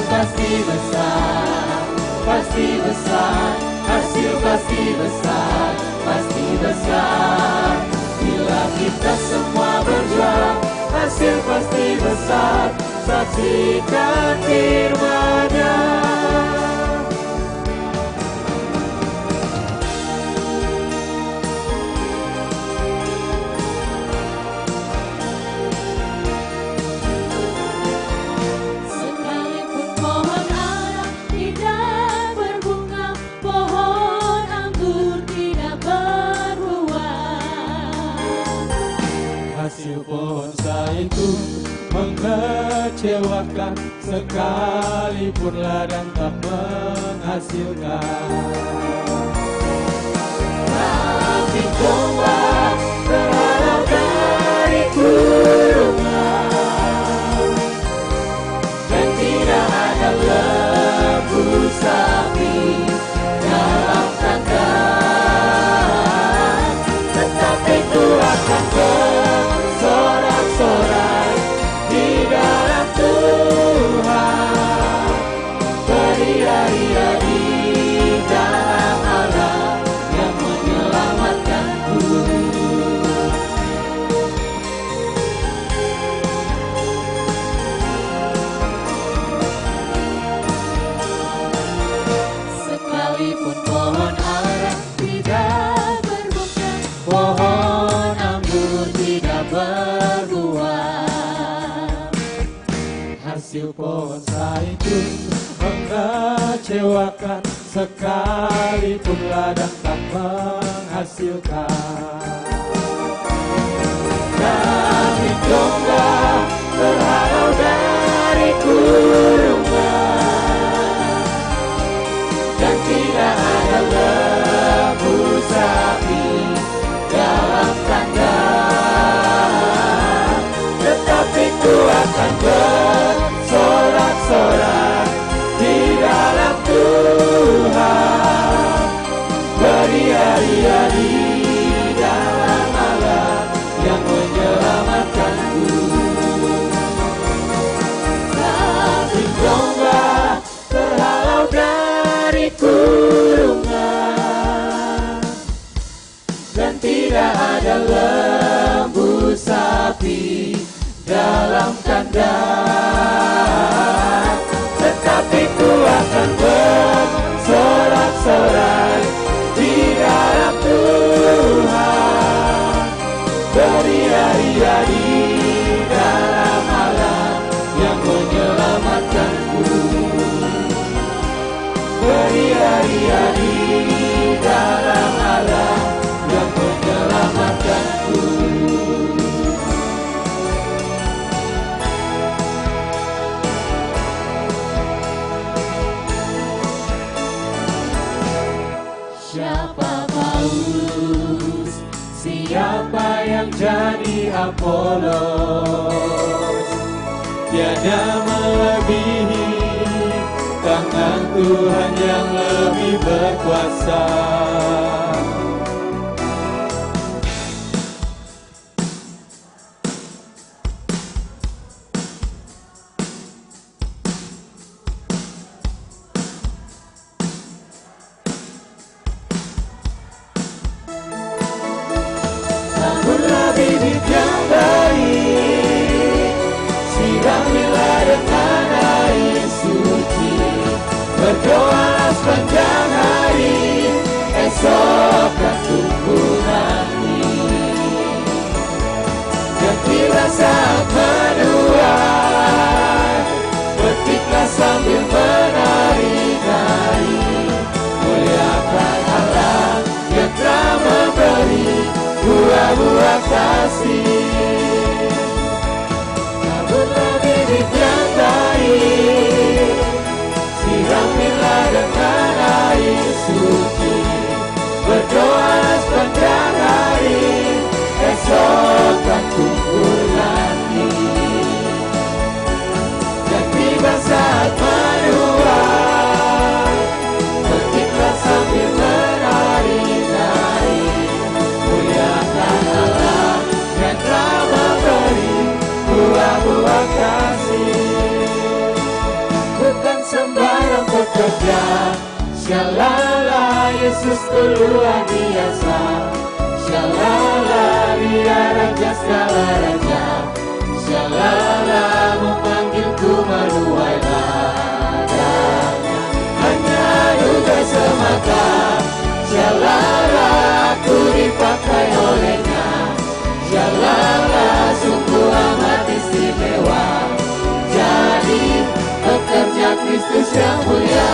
Pasti besar, pasti besar. Hasil pasti besar, pasti besar. Bila kita semua berjuang, hasil pasti besar. Saksikan firman-Nya. Hasil pohon zaitun mengecewakan, sekalipun ladang tak menghasilkan. Tapi domba terhalau dari kurungan, dan tidak ada lembu sapi dalam kandang, tetapi ku akan bersorak-sorai di dalam Tuhan, beria-ria di dalam Allah yang menyelamatkanku. Sekalipun pohon ara tidak berbuah, pohon anggur tidak berbuah, hasil pohon zaitun mengecewakan, sekalipun ladang tak menghasilkan. Kami domba terhalau dari kurungan, dan tidak ada lembu sapi dalam kandang, tetapi ku akan bersorak-sorak di dalam Tuhan, beria-ria di dalam Allah yang menyelamatkanku. Tapi domba terhalau dari kurungan, dan tidak ada lembu sapi dalam kandang, tetapi ku akan bersorak-sorai di dalam Tuhan, beria-ria di dalam Allah yang menyelamatkanku, beria-ria di dalam Allah yang menyelamatkanku. Paulus, siapa yang jadi Apolos. Tiada melebihi tangan Tuhan yang lebih berkuasa. Taburlah bibit yang baik, siramilah dengan air suci, berdoalah sepanjang hari, esok akan tumbuh nanti. Dan bila saat menuai, petiklah sambil menari-nari, muliakan Allah yang telah memberi buah-buah kasih. Taburlah bibit yang baik, siramilah dengan air suci, berdoa sepanjang hari, esok akan tumbuh nanti. Dan tiba saat menuai, petiklah sambil menari-nari, muliakan Allah yang telah memberi buah-buah kasih. Bukan sembarang pekerja, Shalala, Yesus luar biasa. Shalala, Dia Raja segala raja. Shalala, memanggilku menuai ladangnya. Hanya anugerah semata. Shalala, aku dipakai olehnya. Shalala, sungguh amat istimewa. Jadi pekerja Kristus yang mulia.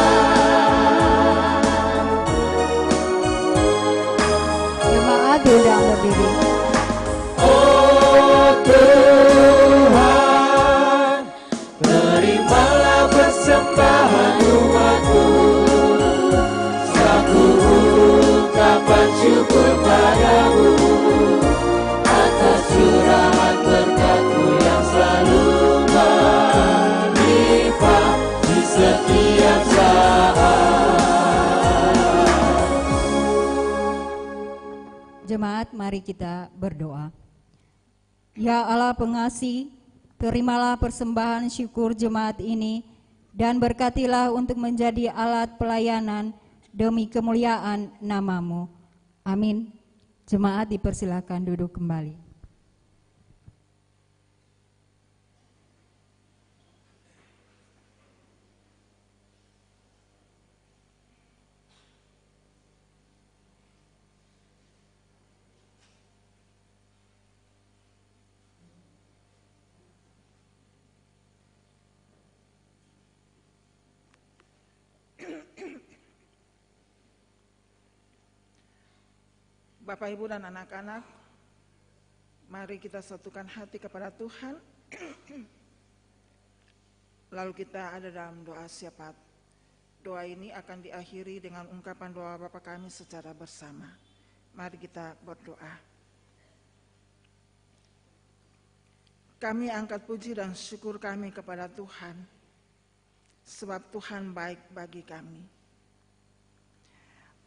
Jemaat diundang berdiri. Oh Tuhan, terimalah persembahan umatmu. Saku ungkapan syukur padamu atas curahan berkat-Mu yang selalu melimpah di setiap saat. Jemaat, mari kita berdoa. Ya Allah pengasih, terimalah persembahan syukur jemaat ini dan berkatilah untuk menjadi alat pelayanan demi kemuliaan nama-Mu. Amin. Jemaat dipersilakan duduk kembali. Bapak, Ibu, dan anak-anak, mari kita satukan hati kepada Tuhan. Lalu kita ada dalam doa syafaat. Doa ini akan diakhiri dengan ungkapan doa Bapa kami secara bersama. Mari kita berdoa. Kami angkat puji dan syukur kami kepada Tuhan, sebab Tuhan baik bagi kami.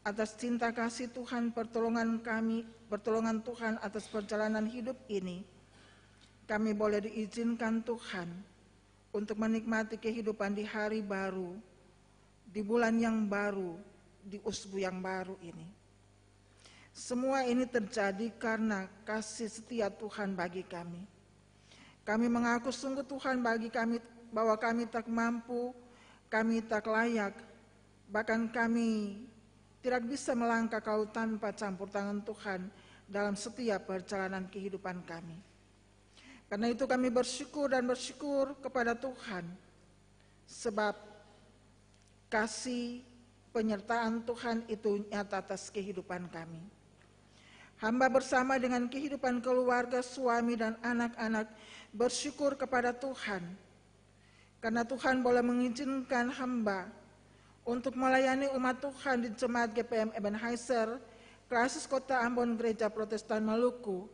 Atas cinta kasih Tuhan, pertolongan Tuhan atas perjalanan hidup ini, kami boleh diizinkan Tuhan untuk menikmati kehidupan di hari baru, di bulan yang baru, di usbu yang baru ini. Semua ini terjadi karena kasih setia Tuhan bagi kami. Kami mengaku sungguh Tuhan bagi kami bahwa kami tak mampu, kami tak layak, bahkan kami tidak bisa melangkah kau tanpa campur tangan Tuhan dalam setiap perjalanan kehidupan kami. Karena itu kami bersyukur kepada Tuhan, sebab kasih penyertaan Tuhan itu nyata atas kehidupan kami. Hamba bersama dengan kehidupan keluarga, suami dan anak-anak bersyukur kepada Tuhan, karena Tuhan boleh mengizinkan hamba untuk melayani umat Tuhan di Jemaat GPM Ebenezer Klasis Kota Ambon Gereja Protestan Maluku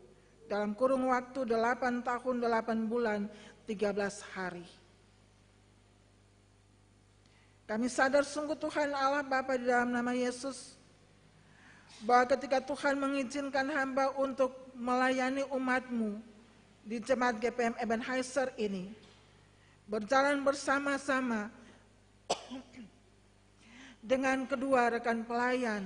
dalam kurun waktu 8 tahun 8 bulan 13 hari. Kami sadar sungguh Tuhan Allah Bapa di dalam nama Yesus, bahwa ketika Tuhan mengizinkan hamba untuk melayani umat-Mu di Jemaat GPM Ebenezer ini, berjalan bersama-sama dengan kedua rekan pelayan,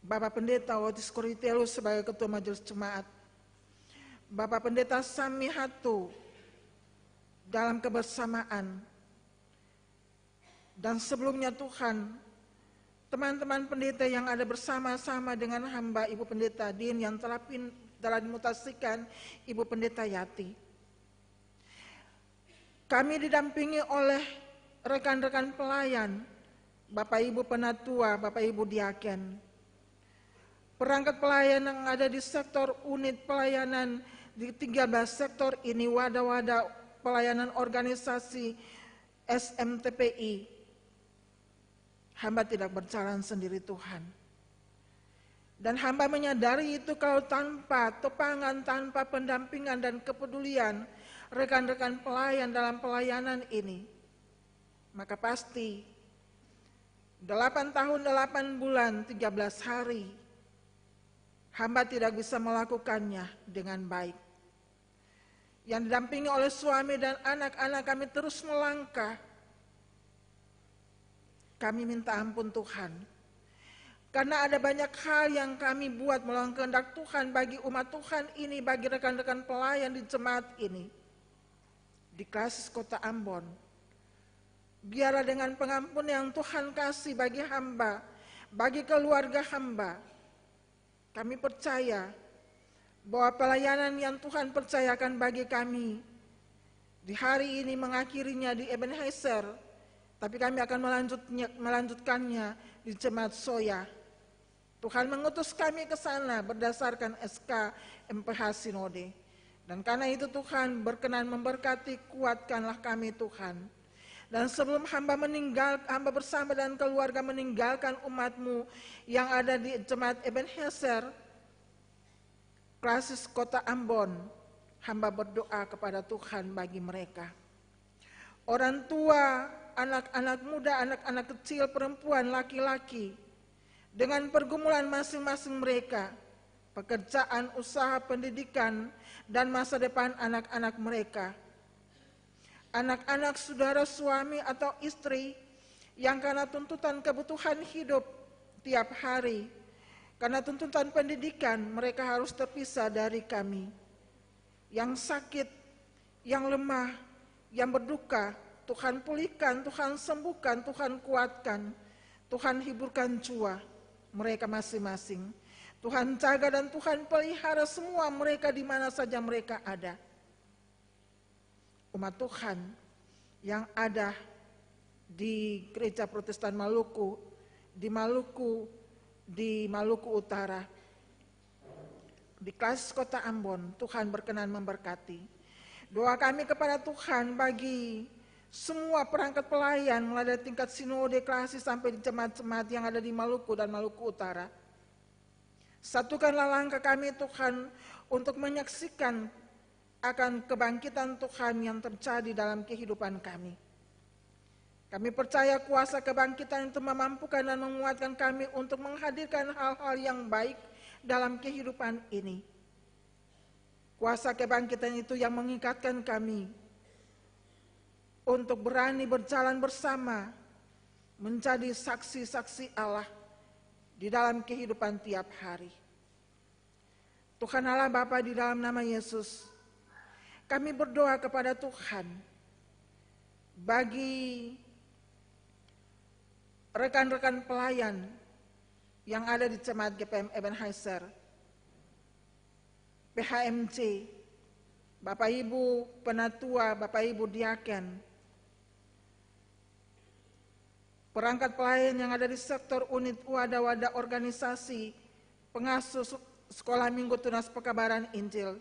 Bapak Pendeta Otis Koritelus sebagai Ketua Majelis Jemaat, Bapak Pendeta Sami Hatu dalam kebersamaan, dan sebelumnya Tuhan, teman-teman pendeta yang ada bersama-sama dengan hamba Ibu Pendeta Din yang telah dimutasikan Ibu Pendeta Yati. Kami didampingi oleh rekan-rekan pelayan, Bapak Ibu Penatua, Bapak Ibu Diaken, perangkat pelayan yang ada di sektor unit pelayanan di 13 sektor ini, wadah-wadah pelayanan organisasi SMTPI. Hamba tidak berjalan sendiri Tuhan. Dan hamba menyadari itu kalau tanpa topangan, tanpa pendampingan dan kepedulian rekan-rekan pelayan dalam pelayanan ini, maka pasti 8 tahun 8 bulan 13 hari hamba tidak bisa melakukannya dengan baik. Yang didampingi oleh suami dan anak-anak kami terus melangkah. Kami minta ampun Tuhan, karena ada banyak hal yang kami buat melawan kehendak Tuhan bagi umat Tuhan ini, bagi rekan-rekan pelayan di jemaat ini, di Klasis Kota Ambon. Biarlah dengan pengampun yang Tuhan kasih bagi hamba, bagi keluarga hamba, kami percaya bahwa pelayanan yang Tuhan percayakan bagi kami di hari ini mengakhirinya di Ebenezer, tapi kami akan melanjutkannya di Jemaat Soya. Tuhan mengutus kami ke sana berdasarkan SK MPH Sinode. Dan karena itu Tuhan berkenan memberkati, kuatkanlah kami Tuhan. Dan sebelum hamba bersama dan keluarga meninggalkan umat-Mu yang ada di Jemaat Ebenezer, Klasis Kota Ambon, hamba berdoa kepada Tuhan bagi mereka. Orang tua, anak-anak muda, anak-anak kecil, perempuan, laki-laki, dengan pergumulan masing-masing mereka, pekerjaan, usaha, pendidikan, dan masa depan anak-anak mereka. Anak-anak, saudara, suami atau istri yang karena tuntutan kebutuhan hidup tiap hari, karena tuntutan pendidikan, mereka harus terpisah dari kami. Yang sakit, yang lemah, yang berduka, Tuhan pulihkan, Tuhan sembuhkan, Tuhan kuatkan, Tuhan hiburkan jiwa mereka masing-masing. Tuhan jaga dan Tuhan pelihara semua mereka di mana saja mereka ada. Umat Tuhan yang ada di Gereja Protestan Maluku, di Maluku Utara, di Klasis Kota Ambon, Tuhan berkenan memberkati. Doa kami kepada Tuhan bagi semua perangkat pelayan mulai dari tingkat sinode, klasis sampai di jemaat-jemaat yang ada di Maluku dan Maluku Utara. Satukanlah langkah kami Tuhan untuk menyaksikan akan kebangkitan Tuhan yang terjadi dalam kehidupan kami. Kami percaya kuasa kebangkitan itu memampukan dan menguatkan kami untuk menghadirkan hal-hal yang baik dalam kehidupan ini. Kuasa kebangkitan itu yang mengikatkan kami untuk berani berjalan bersama, menjadi saksi-saksi Allah di dalam kehidupan tiap hari. Tuhan Allah Bapa, di dalam nama Yesus, kami berdoa kepada Tuhan bagi rekan-rekan pelayan yang ada di Jemaat GPM Ebenezer, PHMC, Bapak Ibu Penatua, Bapak Ibu Diaken, perangkat pelayan yang ada di sektor unit wadah-wadah organisasi, pengasuh sekolah minggu tunas pekabaran Injil,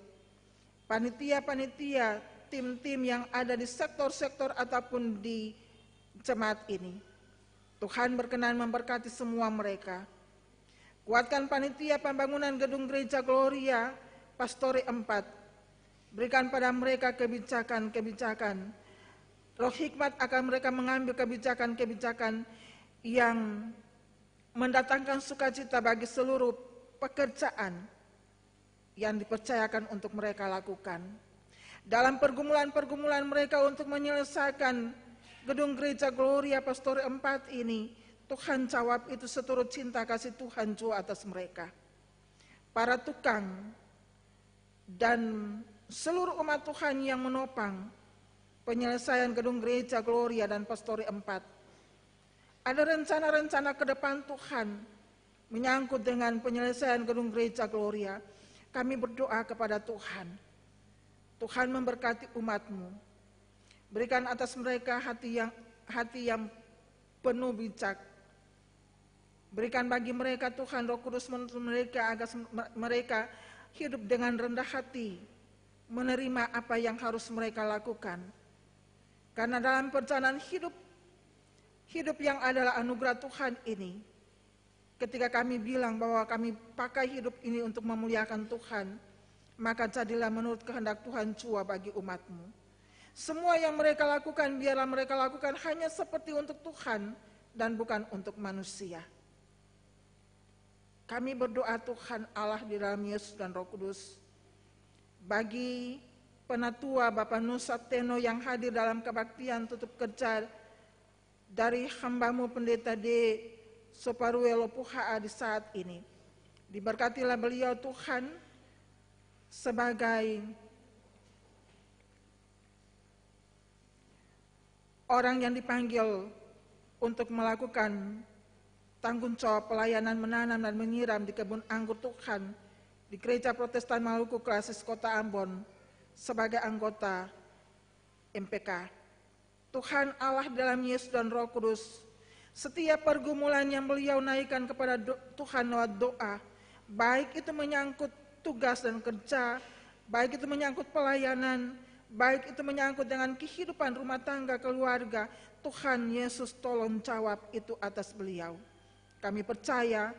panitia-panitia, tim-tim yang ada di sektor-sektor ataupun di jemaat ini. Tuhan berkenan memberkati semua mereka. Kuatkan panitia pembangunan gedung gereja Gloria Pastori 4. Berikan pada mereka kebijakan-kebijakan, roh hikmat akan mereka mengambil kebijakan-kebijakan yang mendatangkan sukacita bagi seluruh pekerjaan yang dipercayakan untuk mereka lakukan. Dalam pergumulan-pergumulan mereka untuk menyelesaikan gedung gereja Gloria Pastori 4 ini, Tuhan jawab itu seturut cinta kasih Tuhan jua atas mereka. Para tukang dan seluruh umat Tuhan yang menopang penyelesaian gedung gereja Gloria dan Pastori 4. Ada rencana-rencana ke depan Tuhan menyangkut dengan penyelesaian gedung gereja Gloria. Kami berdoa kepada Tuhan. Tuhan memberkati umat-Mu. Berikan atas mereka hati yang penuh bijak. Berikan bagi mereka Tuhan Roh Kudus menuntun mereka agar mereka hidup dengan rendah hati, menerima apa yang harus mereka lakukan. Karena dalam perjalanan hidup yang adalah anugerah Tuhan ini, ketika kami bilang bahwa kami pakai hidup ini untuk memuliakan Tuhan, maka jadilah menurut kehendak Tuhan jua bagi umat-Mu. Semua yang mereka lakukan, biarlah mereka lakukan hanya seperti untuk Tuhan dan bukan untuk manusia. Kami berdoa Tuhan Allah di dalam Yesus dan Roh Kudus, bagi penatua Bapak Nusa Teno yang hadir dalam kebaktian tutup kerja dari hamba-Mu Pendeta D. Soparue Lopuhaa di saat ini. Diberkatilah beliau Tuhan sebagai orang yang dipanggil untuk melakukan tanggung jawab pelayanan menanam dan menyiram di kebun anggur Tuhan di Gereja Protestan Maluku Klasis Kota Ambon sebagai anggota MPK. Tuhan Allah dalam Yesus dan Roh Kudus, setiap pergumulan yang beliau naikkan kepada Tuhan lewat doa, baik itu menyangkut tugas dan kerja, baik itu menyangkut pelayanan, baik itu menyangkut dengan kehidupan rumah tangga, keluarga, Tuhan Yesus tolong jawab itu atas beliau. Kami percaya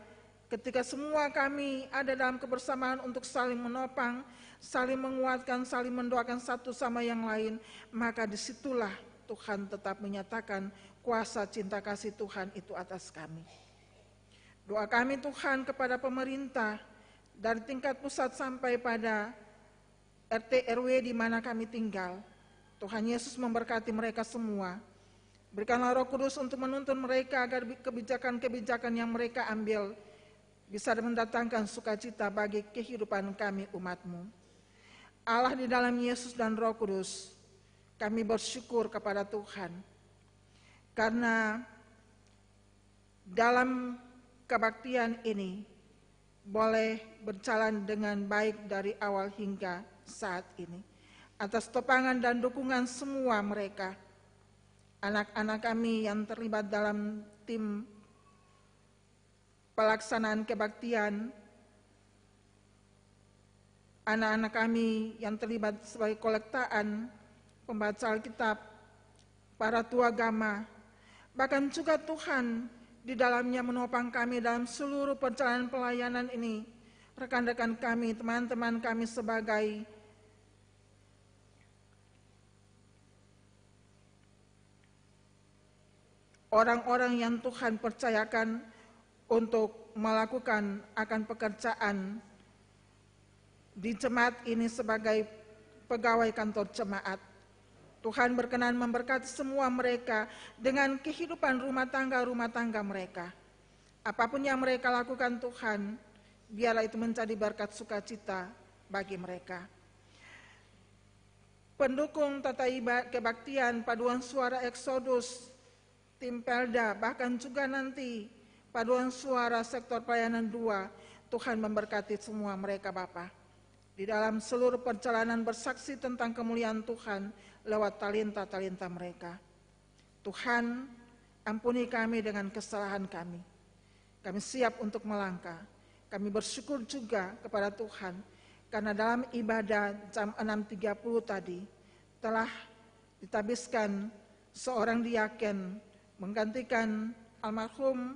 ketika semua kami ada dalam kebersamaan untuk saling menopang, saling menguatkan, saling mendoakan satu sama yang lain, maka disitulah Tuhan tetap menyatakan kuasa cinta kasih Tuhan itu atas kami. Doa kami Tuhan kepada pemerintah dari tingkat pusat sampai pada RT RW di mana kami tinggal. Tuhan Yesus memberkati mereka semua. Berikanlah Roh Kudus untuk menuntun mereka agar kebijakan-kebijakan yang mereka ambil bisa mendatangkan sukacita bagi kehidupan kami umat-Mu. Allah di dalam Yesus dan Roh Kudus, kami bersyukur kepada Tuhan karena dalam kebaktian ini boleh berjalan dengan baik dari awal hingga saat ini. Atas topangan dan dukungan semua mereka, anak-anak kami yang terlibat dalam tim pelaksanaan kebaktian, anak-anak kami yang terlibat sebagai kolektaan, pembaca Alkitab, para tua agama, bahkan juga Tuhan di dalamnya menopang kami dalam seluruh perjalanan pelayanan ini, rekan-rekan kami, teman-teman kami sebagai orang-orang yang Tuhan percayakan untuk melakukan akan pekerjaan di jemaat ini sebagai pegawai kantor jemaat. Tuhan berkenan memberkati semua mereka dengan kehidupan rumah tangga mereka. Apapun yang mereka lakukan Tuhan, biarlah itu menjadi berkat sukacita bagi mereka. Pendukung tata ibadah kebaktian paduan suara Exodus, tim Pelda, bahkan juga nanti paduan suara sektor pelayanan 2, Tuhan memberkati semua mereka Bapa. Di dalam seluruh perjalanan bersaksi tentang kemuliaan Tuhan lewat talenta-talenta mereka. Tuhan, ampuni kami dengan kesalahan kami. Kami siap untuk melangkah. Kami bersyukur juga kepada Tuhan karena dalam ibadah jam 6.30 tadi telah ditabiskan seorang diaken menggantikan almarhum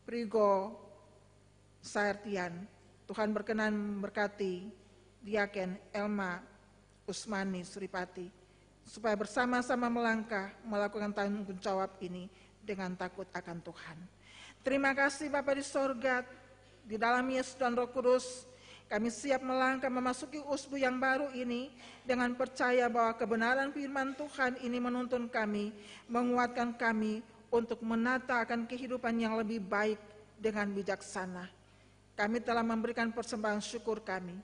Prigo Saertian. Tuhan berkenan memberkati Diaken Elma Usmani Suripati supaya bersama-sama melangkah melakukan tanggung jawab ini dengan takut akan Tuhan. Terima kasih Bapa di sorga, di dalam Yesus dan Roh Kudus, kami siap melangkah memasuki usbu yang baru ini dengan percaya bahwa kebenaran firman Tuhan ini menuntun kami, menguatkan kami untuk menata akan kehidupan yang lebih baik dengan bijaksana. Kami telah memberikan persembahan syukur kami.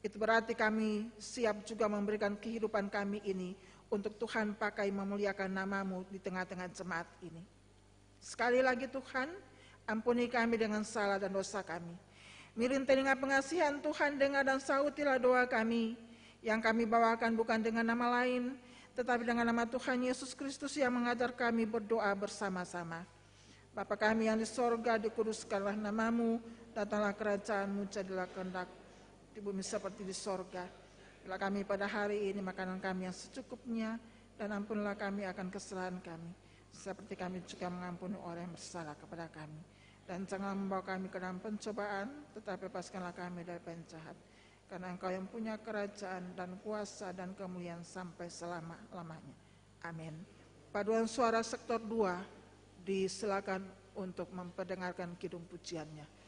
Itu berarti kami siap juga memberikan kehidupan kami ini untuk Tuhan pakai memuliakan nama-Mu di tengah-tengah jemaat ini. Sekali lagi Tuhan, ampuni kami dengan salah dan dosa kami. Miring telinga pengasihan Tuhan, dengar dan sautilah doa kami yang kami bawakan bukan dengan nama lain, tetapi dengan nama Tuhan Yesus Kristus yang mengajar kami berdoa bersama-sama. Bapa kami yang di sorga, dikuduskanlah nama-Mu, datanglah kerajaan-Mu, jadilah kehendak di bumi seperti di sorga. Bila kami pada hari ini makanan kami yang secukupnya, dan ampunilah kami akan kesalahan kami, seperti kami juga mengampuni orang yang bersalah kepada kami. Dan jangan membawa kami ke dalam pencobaan, tetapi lepaskanlah kami dari penjahat. Karena Engkau yang punya kerajaan dan kuasa dan kemuliaan sampai selama-lamanya. Amin. Paduan suara sektor 2 disilakan untuk memperdengarkan kidung pujiannya.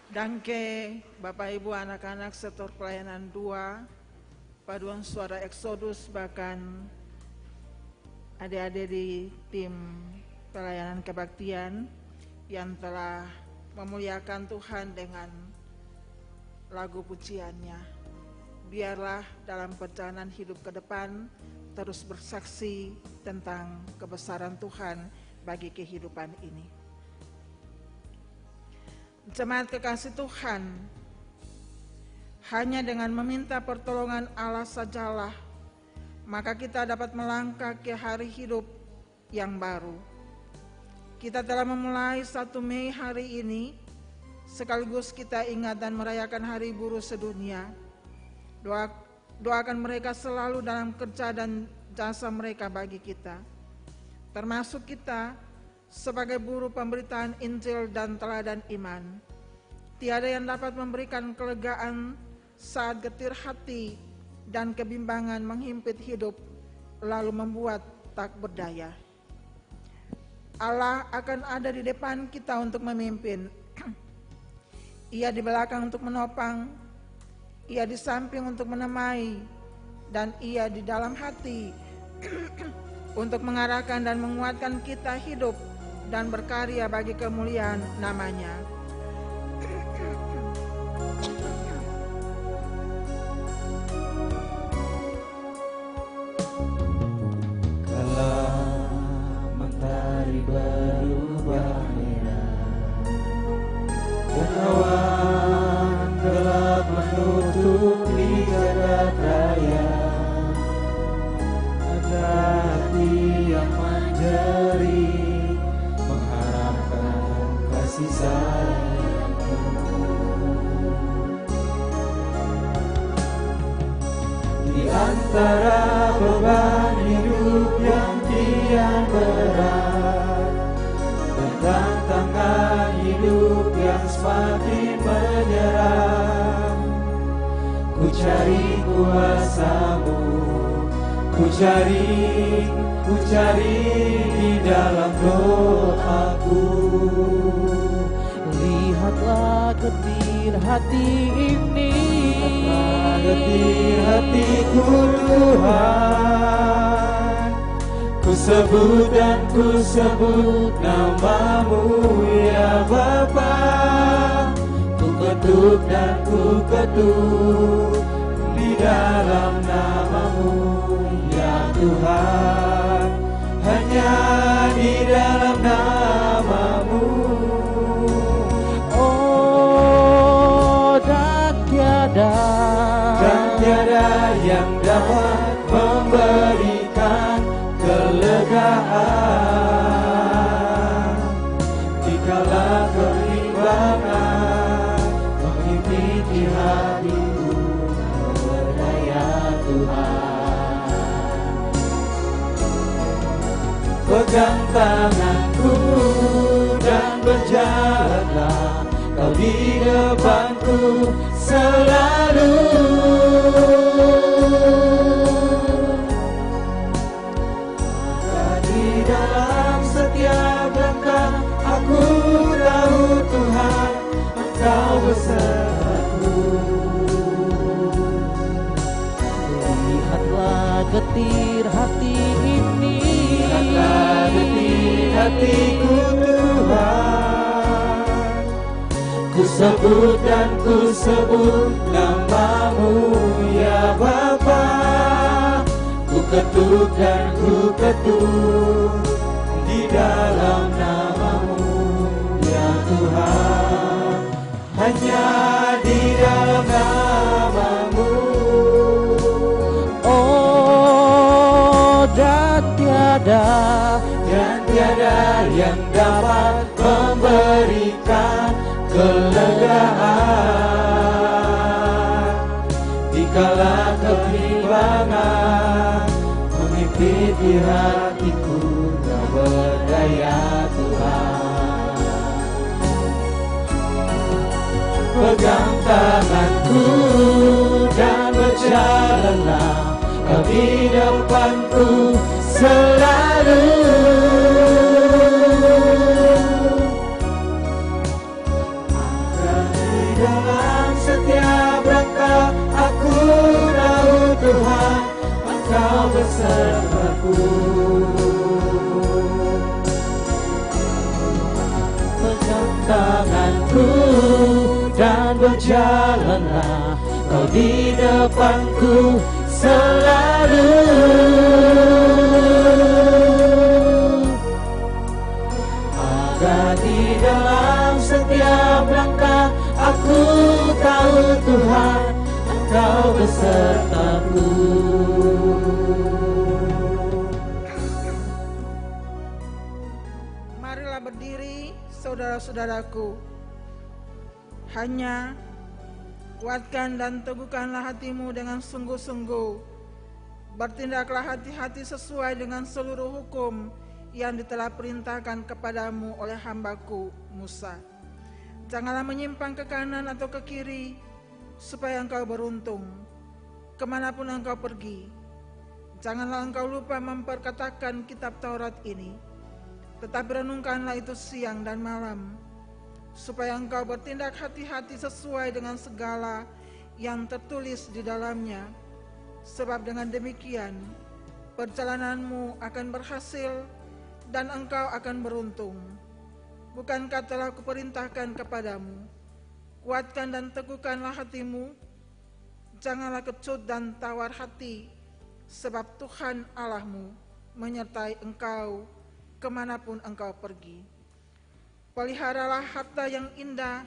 Dangke Bapak Ibu anak-anak sektor pelayanan 2, paduan suara Exodus, bahkan adik-adik di tim pelayanan kebaktian yang telah memuliakan Tuhan dengan lagu pujiannya. Biarlah dalam perjalanan hidup ke depan terus bersaksi tentang kebesaran Tuhan bagi kehidupan ini. Jemaat kekasih Tuhan, hanya dengan meminta pertolongan Allah sajalah maka kita dapat melangkah ke hari hidup yang baru. Kita telah memulai 1 Mei hari ini, sekaligus kita ingat dan merayakan Hari Buruh Sedunia. Doakan mereka selalu dalam kerja dan jasa mereka bagi kita, termasuk kita sebagai buruh pemberitaan Injil dan teladan iman. Tiada yang dapat memberikan kelegaan saat getir hati dan kebimbangan menghimpit hidup, lalu membuat tak berdaya. Allah akan ada di depan kita untuk memimpin. Ia di belakang untuk menopang, Ia di samping untuk menemai, dan Ia di dalam hati untuk mengarahkan dan menguatkan kita hidup dan berkarya bagi kemuliaan nama-Nya. Kala mentari berubah merah dan awan gelap menutupi jagat raya, ada hati yang menjerit mengharapkan kasih sayang-Mu. Di antara beban hidup yang kian berat dan tantangan hidup yang semakin menyerang, ku cari kuasa-Mu, ku cari di dalam doaku. Lihatlah getir hati ini, lihatlah getir hatiku Tuhan. Ku sebut dan ku sebut nama-Mu ya Bapa. Ku ketuk dan ku ketuk di dalam nama-Mu ya Tuhan. Hanya di dalam nama-Mu. oh dan tiada yang dapat memberikan kelegaan dikala kebimbangan menghimpiti hatiku, berdaya Tuhan. Pegang tanganku dan berjalanlah, Kau di depanku selalu. Di dalam setiap langkah aku tahu Tuhan Engkau besertaku. lihatlah getir hati ini, Lihatlah getir hatiku Tuhan. Ku sebut dan ku sebut nama-Mu ya Bapa. Ku ketuk dan ku ketuk di dalam nama-Mu ya Tuhan. Hanya di dalam nama-Mu. oh dan tiada yang dapat memberikan kelegaan dikala kebimbangan menghimpiti hatiku, Kau berdaya Tuhan. Pegang tanganku dan berjalanlah, Kau di depanku selalu. Di dalam setiap langkah aku tahu Tuhan Engkau besertaku. Pegang tanganku dan berjalanlah Kau di depanku selalu. Agar di dalam setiap langkah aku tahu Tuhan Engkau besertaku. Marilah berdiri saudara-saudaraku. Hanya kuatkan dan teguhkanlah hatimu dengan sungguh-sungguh. Bertindaklah hati-hati sesuai dengan seluruh hukum yang telah perintahkan kepadamu oleh hambaku Musa. Janganlah menyimpang ke kanan atau ke kiri, supaya engkau beruntung kemanapun engkau pergi. Janganlah engkau lupa memperkatakan kitab Taurat ini, tetapi renungkanlah itu siang dan malam, supaya engkau bertindak hati-hati sesuai dengan segala yang tertulis di dalamnya. Sebab dengan demikian perjalananmu akan berhasil dan engkau akan beruntung. Bukankah telah kuperintahkan kepadamu, kuatkan dan teguhkanlah hatimu, janganlah kecut dan tawar hati, sebab Tuhan Allahmu menyertai engkau kemanapun engkau pergi. Peliharalah harta yang indah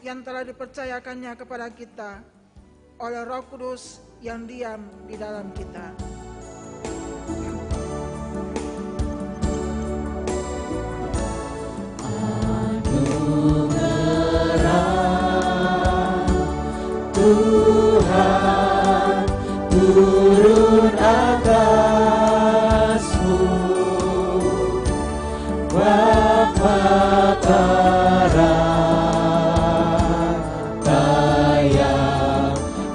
yang telah dipercayakannya kepada kita oleh Roh Kudus yang diam di dalam kita. Tuhan turun atasmu, Bapa terang daya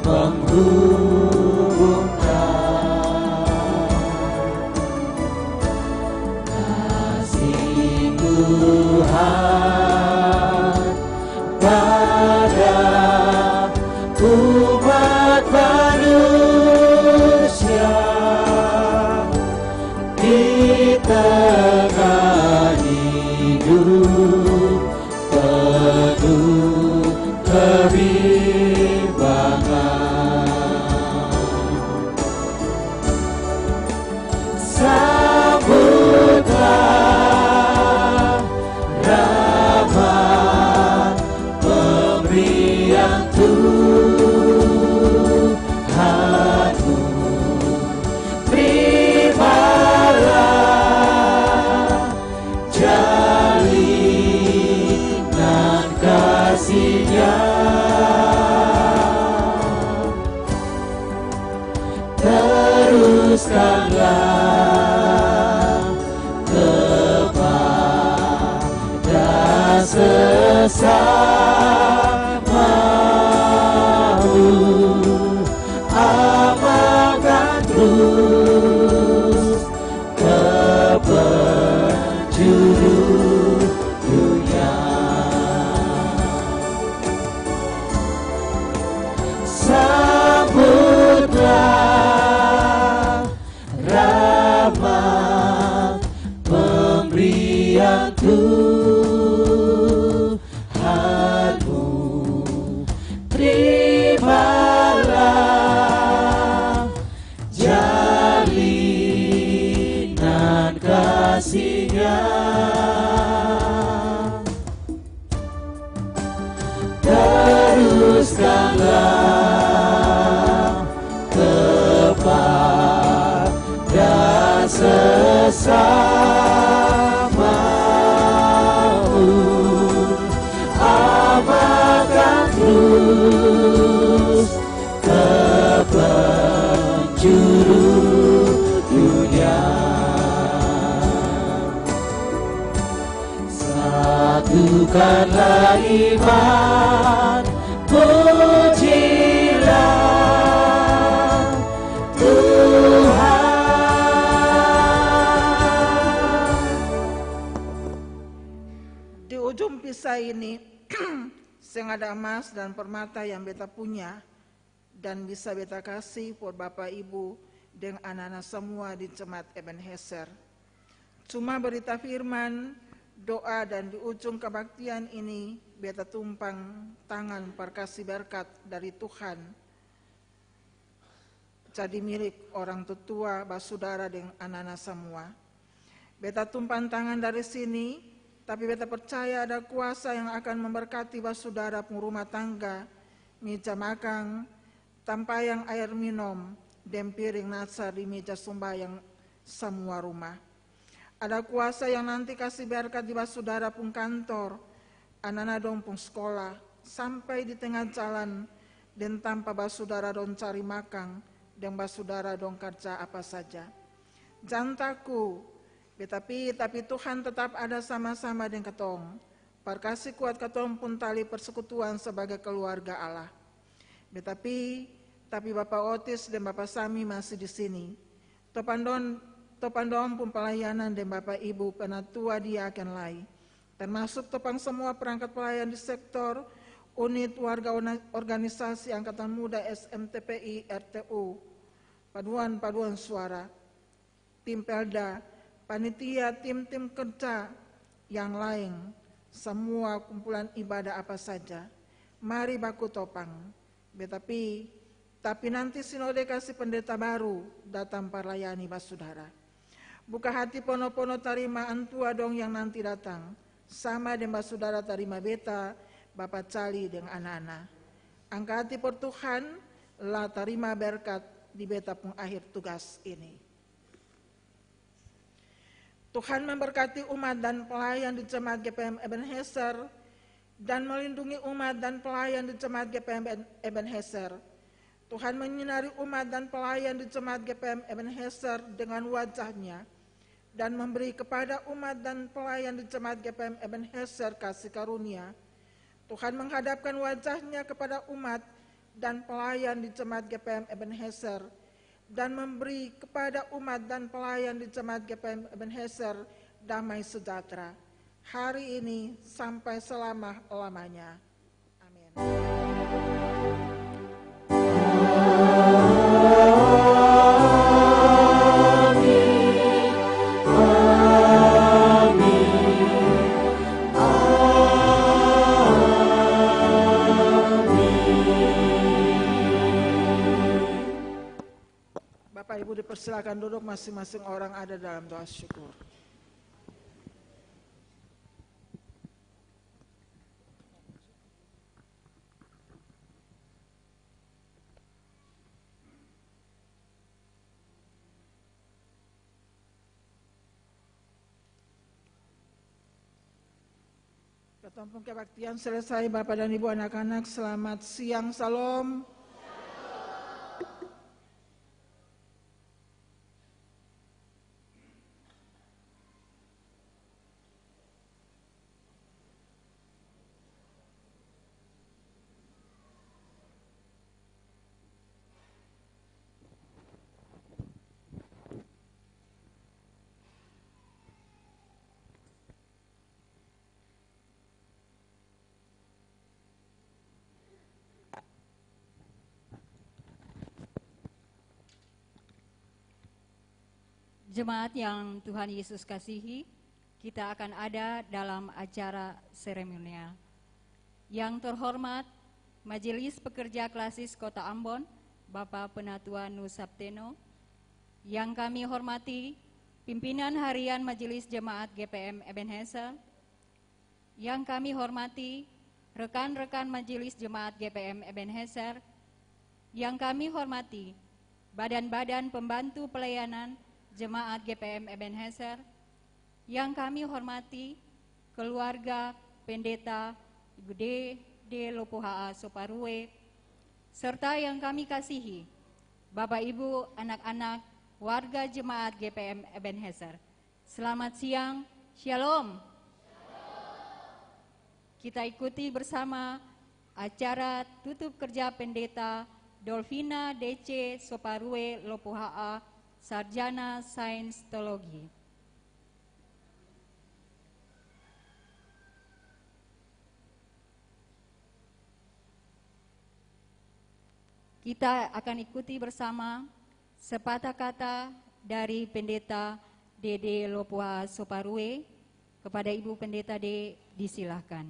menghubungkan, kasih Tuhan pada umat manusia di tengah hidup penuh kebimbangan. Sambutlah rahmat pemberian Tuhanmu, terimalah jalinan kasih-Nya, teruskanlah kepada sesamamu, amalkan terus ke penjuru dunia. Sambutlah rahmat pemberian Tuhanmu, terimalah jalinan kasih-Nya, teruskanlah kepada sesamamu, amalkan terus ke penjuru dunia. Satukanlah iman, pujilah Tuhan. Di ujung pisah ini sing ada emas dan permata yang beta punya dan bisa beta kasih buat Bapak Ibu dengan anak-anak semua di Jemaat Ebenezer. Cuma berita firman, doa dan di ujung kebaktian ini beta tumpang tangan perkasih berkat dari Tuhan jadi milik orang tua, basudara dengan anak-anak semua. Beta tumpang tangan dari sini, tapi beta percaya ada kuasa yang akan memberkati basudara rumah tangga, meja makan, tampayang air minum, dan piring nasar di meja sembahyang semua rumah. Ada kuasa yang nanti kasih berkat di basudara pun kantor, anak-anak dong pun sekolah, sampai di tengah jalan, dan tanpa basudara dong cari makan, dan basudara dong kerja apa saja. Jangan takut, tapi Tuhan tetap ada sama-sama dengan ketong. Perkasih kuat ketong pun tali persekutuan sebagai keluarga Allah. Tapi Bapak Otis dan Bapak Sami masih di sini. Topandon pun pelayanan dan Bapak Ibu penatua dia akan lain. Termasuk topang semua perangkat pelayan di sektor, unit warga organisasi Angkatan Muda SMTPI RTU, paduan suara, tim Pelda, panitia, tim-tim kerja yang lain, semua kumpulan ibadah apa saja. Mari baku topang. Tapi nanti sinode kasih pendeta baru datang parlayani basudara. Buka hati pono-pono tarima antua dong yang nanti datang. Sama dengan basudara tarima beta, Bapak Cali dengan anak-anak. Angkat hati per Tuhan, lah tarima berkat di beta pun akhir tugas ini. Tuhan memberkati umat dan pelayan di Jemaat GPM Ebenezer dan melindungi umat dan pelayan di Jemaat GPM Ebenezer. Tuhan menyinari umat dan pelayan di Jemaat GPM Ebenezer dengan wajahnya dan memberi kepada umat dan pelayan di Jemaat GPM Ebenezer kasih karunia. Tuhan menghadapkan wajahnya kepada umat dan pelayan di Jemaat GPM Ebenezer dan memberi kepada umat dan pelayan di Jemaat GPM Ebenezer damai sejahtera hari ini sampai selama-lamanya. Amin. Bapak Ibu dipersilakan duduk, masing-masing orang ada dalam doa syukur. Ketumpung kebaktian selesai, Bapak dan Ibu anak-anak, selamat siang, salam. Jemaat yang Tuhan Yesus kasihi, kita akan ada dalam acara seremonial. Yang terhormat, Majelis Pekerja Klasis Kota Ambon, Bapak Penatua Nusapteno. Yang kami hormati, Pimpinan Harian Majelis Jemaat GPM Ebenezer. Yang kami hormati, rekan-rekan Majelis Jemaat GPM Ebenezer. Yang kami hormati, badan-badan pembantu pelayanan Jemaat GPM Ebenezer, yang kami hormati keluarga pendeta Ibu D. Lopohaa Soparue, serta yang kami kasihi Bapak Ibu, anak-anak, warga Jemaat GPM Ebenezer. Selamat siang, Shalom. Kita ikuti bersama acara tutup kerja pendeta Dolfina DC Soparue Lopohaa, Sarjana Sains Teologi. Kita akan ikuti bersama sepatah kata dari Pendeta Dede Lopuha Soparue. Kepada Ibu Pendeta D, disilahkan.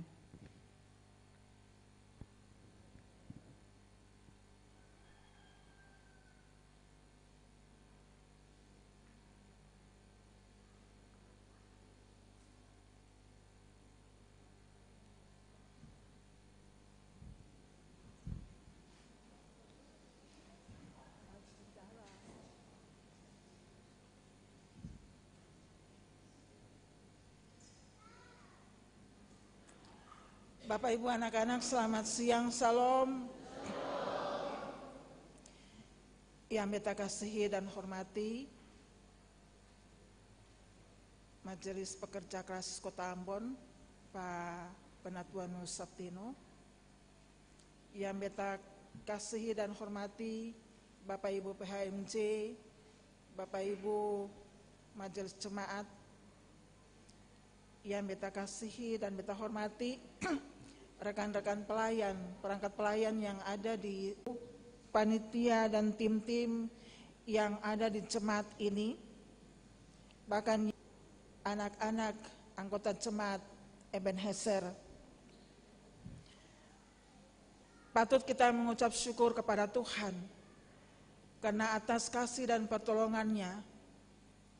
Bapak Ibu anak-anak, selamat siang, salam. Yang beta kasihi dan hormati Majelis Pekerja Klasis Kota Ambon, Pak Penatuanus Saptino. Yang beta kasihi dan hormati Bapak Ibu PHMJ, Bapak Ibu Majelis Jemaat. Yang beta kasihi dan beta hormati rekan-rekan pelayan, perangkat pelayan yang ada di panitia dan tim-tim yang ada di jemaat ini, bahkan anak-anak anggota jemaat Ebenezer. Patut kita mengucap syukur kepada Tuhan, karena atas kasih dan pertolongannya,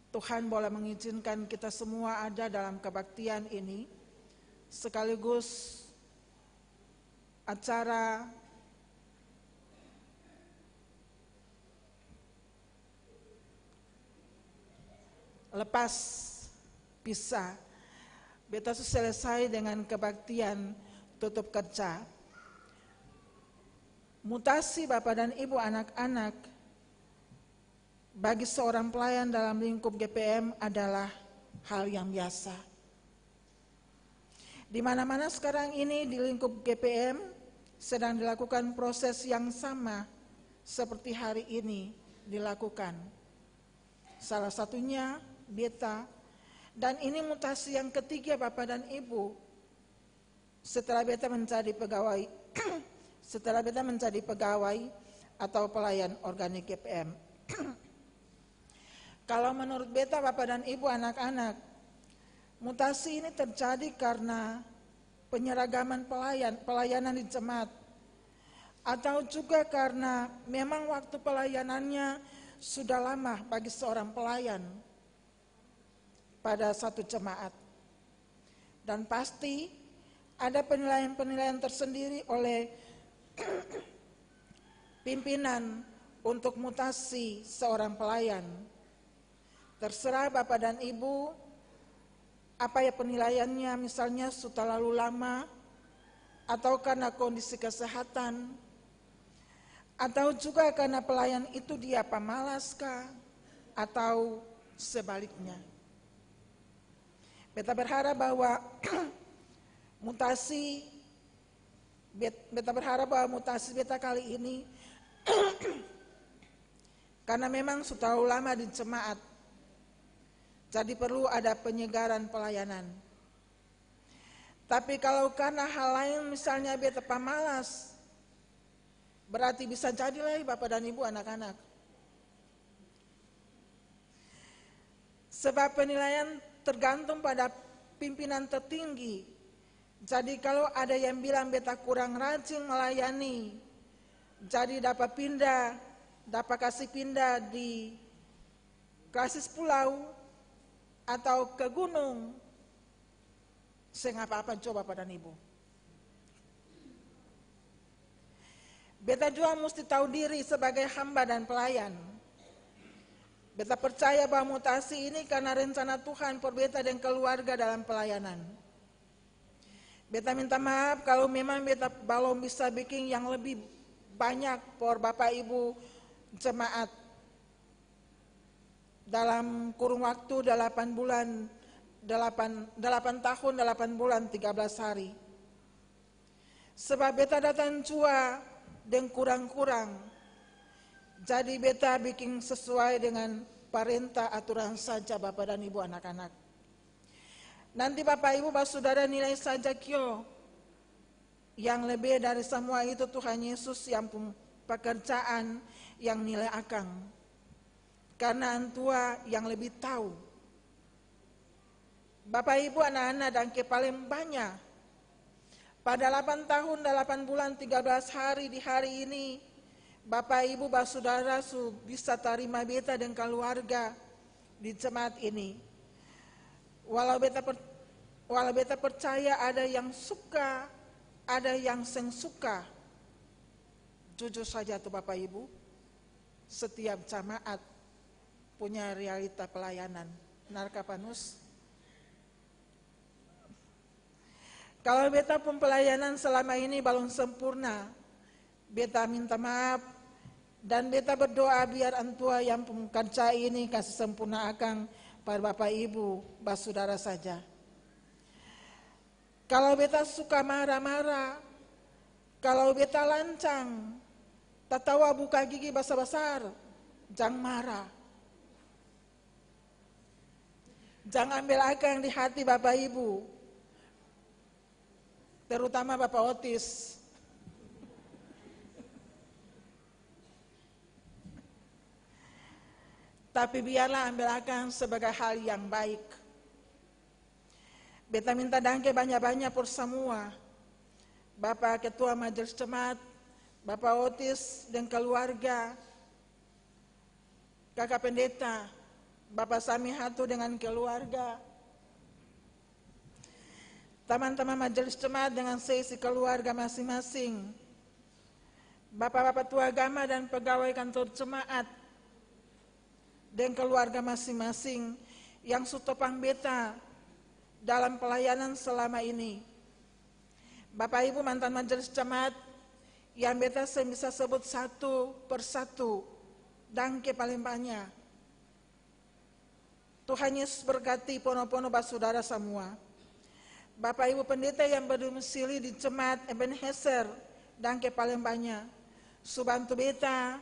Tuhan boleh mengizinkan kita semua ada dalam kebaktian ini, sekaligus acara lepas pisah. Beta selesai dengan kebaktian tutup kerja. Mutasi Bapak dan Ibu anak-anak bagi seorang pelayan dalam lingkup GPM adalah hal yang biasa. Di mana-mana sekarang ini di lingkup GPM sedang dilakukan proses yang sama seperti hari ini dilakukan. Salah satunya beta, dan ini mutasi yang ketiga Bapak dan Ibu setelah beta menjadi pegawai setelah beta menjadi pegawai atau pelayan organik GPM. Kalau menurut beta Bapak dan Ibu anak-anak, mutasi ini terjadi karena penyeragaman pelayanan di jemaat, atau juga karena memang waktu pelayanannya sudah lama bagi seorang pelayan pada satu jemaat. Dan pasti ada penilaian-penilaian tersendiri oleh pimpinan untuk mutasi seorang pelayan. Terserah Bapak dan Ibu apa ya penilaiannya, misalnya sudah terlalu lama, atau karena kondisi kesehatan, atau juga karena pelayan itu dia pemalas kah, atau sebaliknya. Beta berharap bahwa mutasi beta kali ini karena memang sudah terlalu lama di jemaat, jadi perlu ada penyegaran pelayanan. Tapi kalau karena hal lain, misalnya beta pemalas, berarti bisa jadi lagi Bapak dan Ibu anak-anak. Sebab penilaian tergantung pada pimpinan tertinggi. Jadi kalau ada yang bilang beta kurang rajin melayani, jadi dapat kasih pindah di Klasis Pulau atau ke gunung, saya apa-apa coba Bapak dan Ibu. Beta juga mesti tahu diri sebagai hamba dan pelayan. Beta percaya bahwa mutasi ini karena rencana Tuhan per beta dan keluarga dalam pelayanan. Beta minta maaf kalau memang beta belum bisa bikin yang lebih banyak por Bapak Ibu jemaat dalam kurun waktu 8 tahun 8 bulan 13 hari. Sebab beta datang cua dan kurang-kurang, jadi beta bikin sesuai dengan perintah aturan saja Bapak dan Ibu anak-anak. Nanti Bapak Ibu saudara nilai saja kyo, yang lebih dari semua itu Tuhan Yesus yang pekerjaan yang nilai akang. Karena antua yang lebih tahu. Bapak Ibu anak-anak dan paling banyak. Pada 8 tahun 8 bulan 13 hari di hari ini, Bapak Ibu saudara bisa terima beta dan keluarga di jemaat ini. Walau beta percaya ada yang suka, ada yang seng suka. Jujur saja tuh Bapak Ibu, setiap jemaat punya realita pelayanan. Narka Panus. Kalau beta pun pelayanan selama ini belum sempurna, beta minta maaf dan beta berdoa biar antua yang kerja ini kasih sempurna akang pada Bapak Ibu, saudara saja. Kalau beta suka marah-marah, kalau beta lancang, tatawa buka gigi besar-besar, jangan marah. Jangan ambil akang di hati Bapak Ibu, terutama Bapak Otis. Tapi biarlah ambil akang sebagai hal yang baik. Beta minta dangke banyak-banyak por semua. Bapak Ketua Majelis Jemaat, Bapak Otis dan keluarga, Kakak Pendeta, Bapak Sami Hatu dengan keluarga, teman-teman Majelis Jemaat dengan sesi keluarga masing-masing, Bapak-bapak tua agama dan pegawai kantor jemaat, dan keluarga masing-masing yang sutopang beta dalam pelayanan selama ini. Bapak Ibu mantan Majelis Jemaat yang beta bisa sebut satu persatu, dangke paling banyak. Tuhan Yesus berkati pono-pono saudara semua. Bapak Ibu pendeta yang berdomisili di Jemaat Ebenezer, dangke paling banyak. Subantu beta,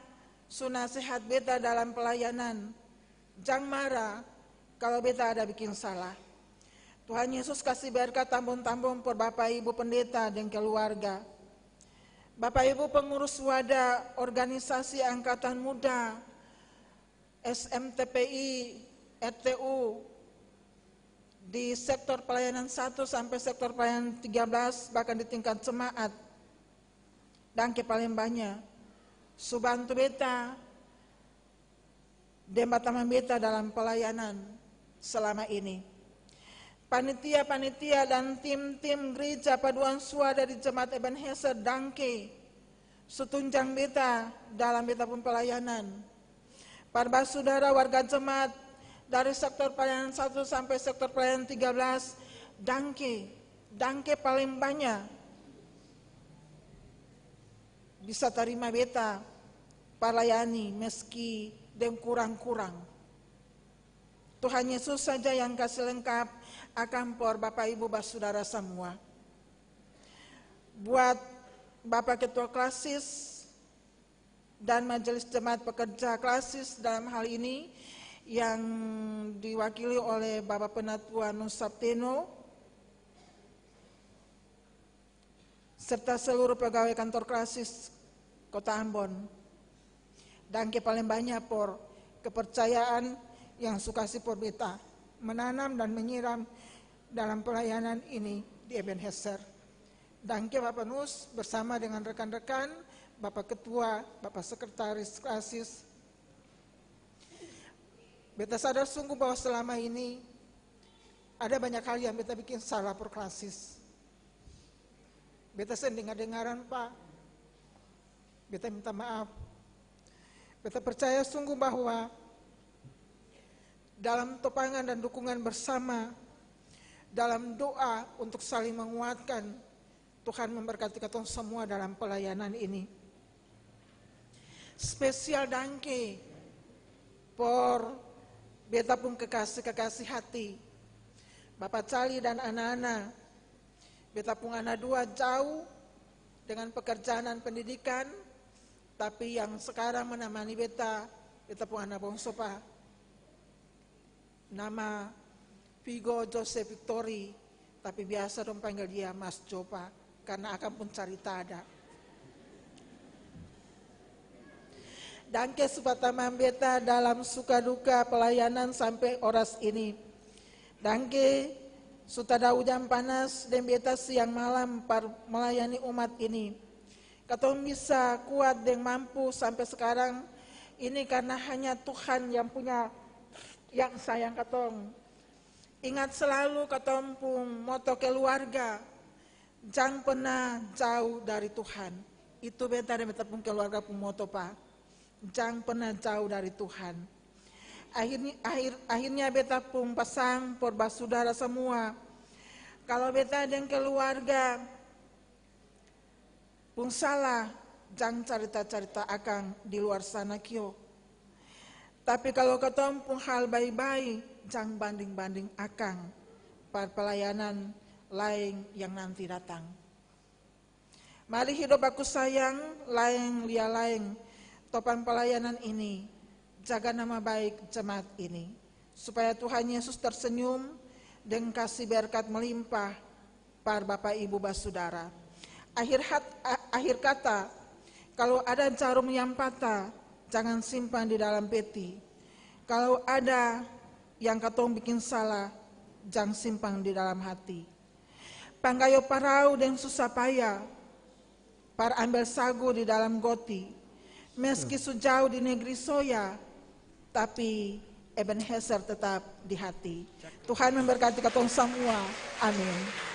sunasihat beta dalam pelayanan. Jangan marah kalau beta ada bikin salah. Tuhan Yesus kasih berkat tambun-tambun por Bapak Ibu pendeta dan keluarga. Bapak Ibu pengurus wadah organisasi angkatan muda, SMTPI, RTU, di sektor pelayanan 1 sampai sektor pelayanan 13, bahkan di tingkat jemaat, dangke paling banyak. Subantu beta, dembataman beta dalam pelayanan selama ini. Panitia-panitia dan tim-tim gereja paduan suara di Jemaat Ebenezer dangke setunjang beta dalam beta pun pelayanan. Para saudara warga jemaat dari sektor pelayanan 1 sampai sektor pelayanan 13 dangke paling banyak. Bisa terima beta palayani meski dan kurang-kurang. Tuhan Yesus saja yang kasih lengkap akan por Bapak Ibu saudara semua. Buat Bapak Ketua Klasis dan Majelis Jemaat Pekerja Klasis dalam hal ini yang diwakili oleh Bapak Penatua Nusapteno serta seluruh pegawai kantor Klasis Kota Ambon. Dangke paling banyak por kepercayaan yang sukasi por beta menanam dan menyiram dalam pelayanan ini di Ebenezer. Dangke Bapak Nus bersama dengan rekan-rekan, Bapak Ketua, Bapak Sekretaris Klasis. Beta sadar sungguh bahwa selama ini ada banyak hal yang beta bikin salah por Klasis. Beta sering dengar-dengaran Pak, beta minta maaf. Beta percaya sungguh bahwa dalam topangan dan dukungan bersama, dalam doa untuk saling menguatkan, Tuhan memberkati kita semua dalam pelayanan ini. Spesial dangke por beta pun kekasih hati, Bapak Cali dan anak-anak. Beta pun anak 2 jauh dengan pekerjaan dan pendidikan, tapi yang sekarang menemani beta pun anak bongso Pak. Nama Vigo Jose Victori, tapi biasa dong panggil dia Mas Jopa, karena akan pun cerita ada. Dangke supatamang beta dalam suka duka pelayanan sampai oras ini. Dangke sutada hujan panas dan beta siang malam melayani umat ini. Katong bisa kuat dan mampu sampai sekarang ini karena hanya Tuhan yang sayang katong. Ingat selalu katong pun moto keluarga, jangan pernah jauh dari Tuhan. Itu beta dan beta pun keluarga pun moto Pak. Jangan pernah jauh dari Tuhan. Akhirnya beta pun pasang por saudara semua. Kalau beta dan keluarga pun salah, jangan cerita-cerita akang di luar sana kyo. Tapi kalau ketemu pun hal baik-baik, jangan banding-banding akang pada pelayanan lain yang nanti datang. Mari hidup aku sayang, lain lia lain, topang pelayanan ini, jaga nama baik jemaat ini, supaya Tuhan Yesus tersenyum dan kasih berkat melimpah para Bapak Ibu Basudara. Akhir kata, kalau ada jarum yang patah, jangan simpan di dalam peti. Kalau ada yang katong bikin salah, jangan simpan di dalam hati. Panggayo parau dan susah payah, par ambil sagu di dalam goti. Meski sejauh di negeri soya, tapi Ebenezer tetap di hati. Tuhan memberkati katong semua. Amin.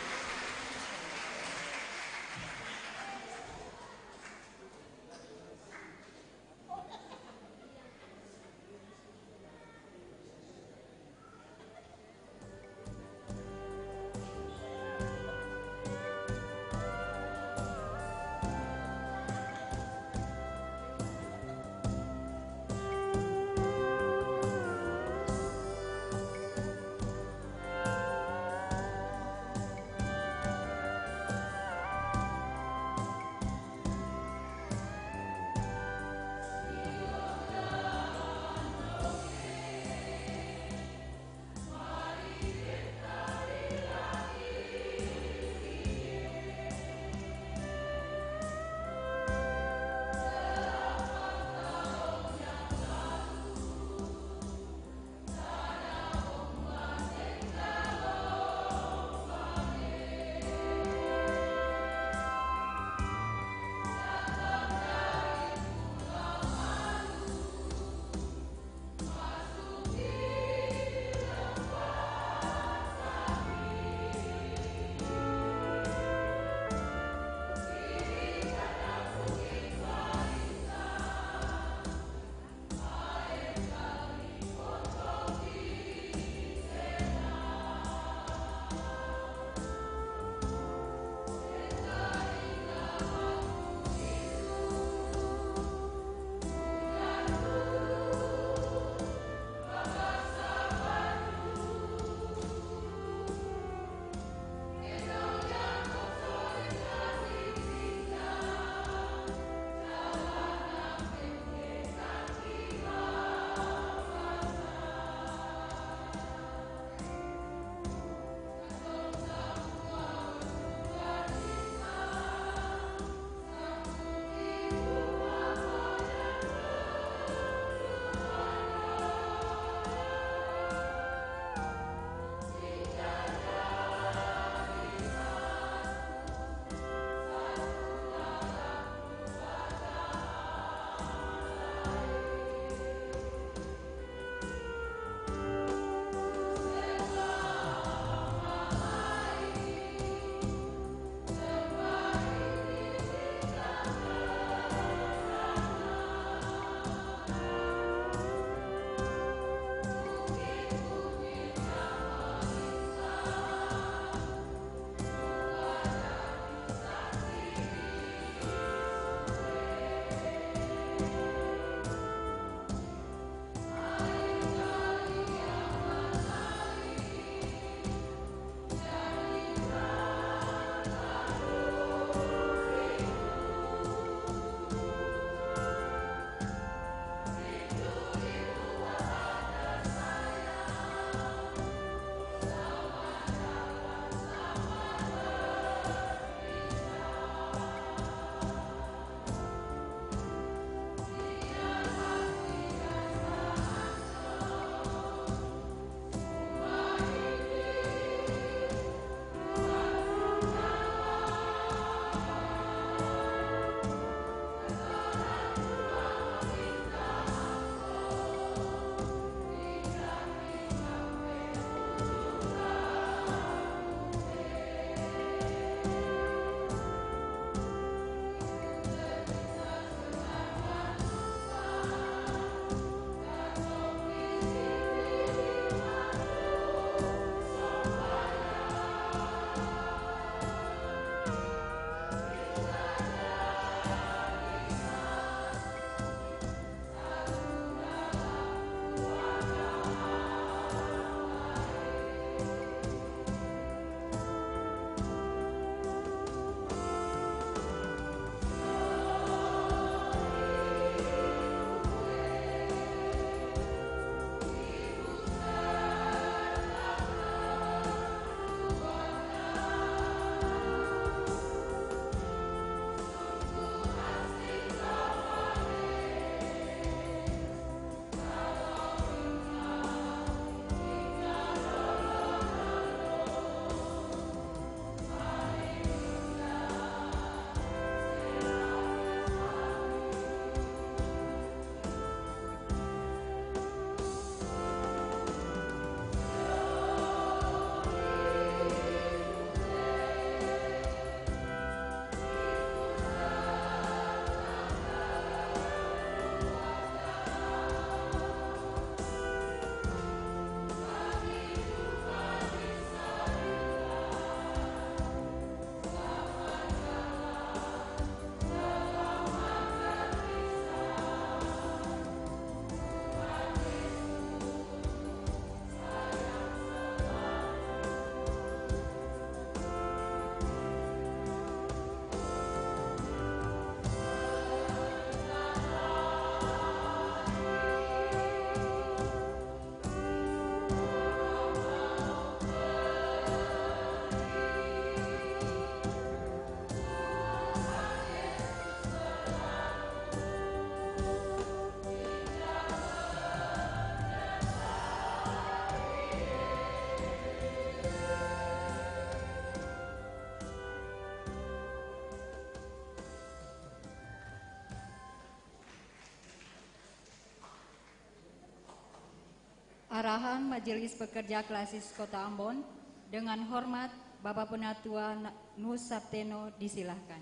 pemerintahan Majelis Pekerja Klasis Kota Ambon, dengan hormat Bapak Penatua Nus Sapteno disilahkan.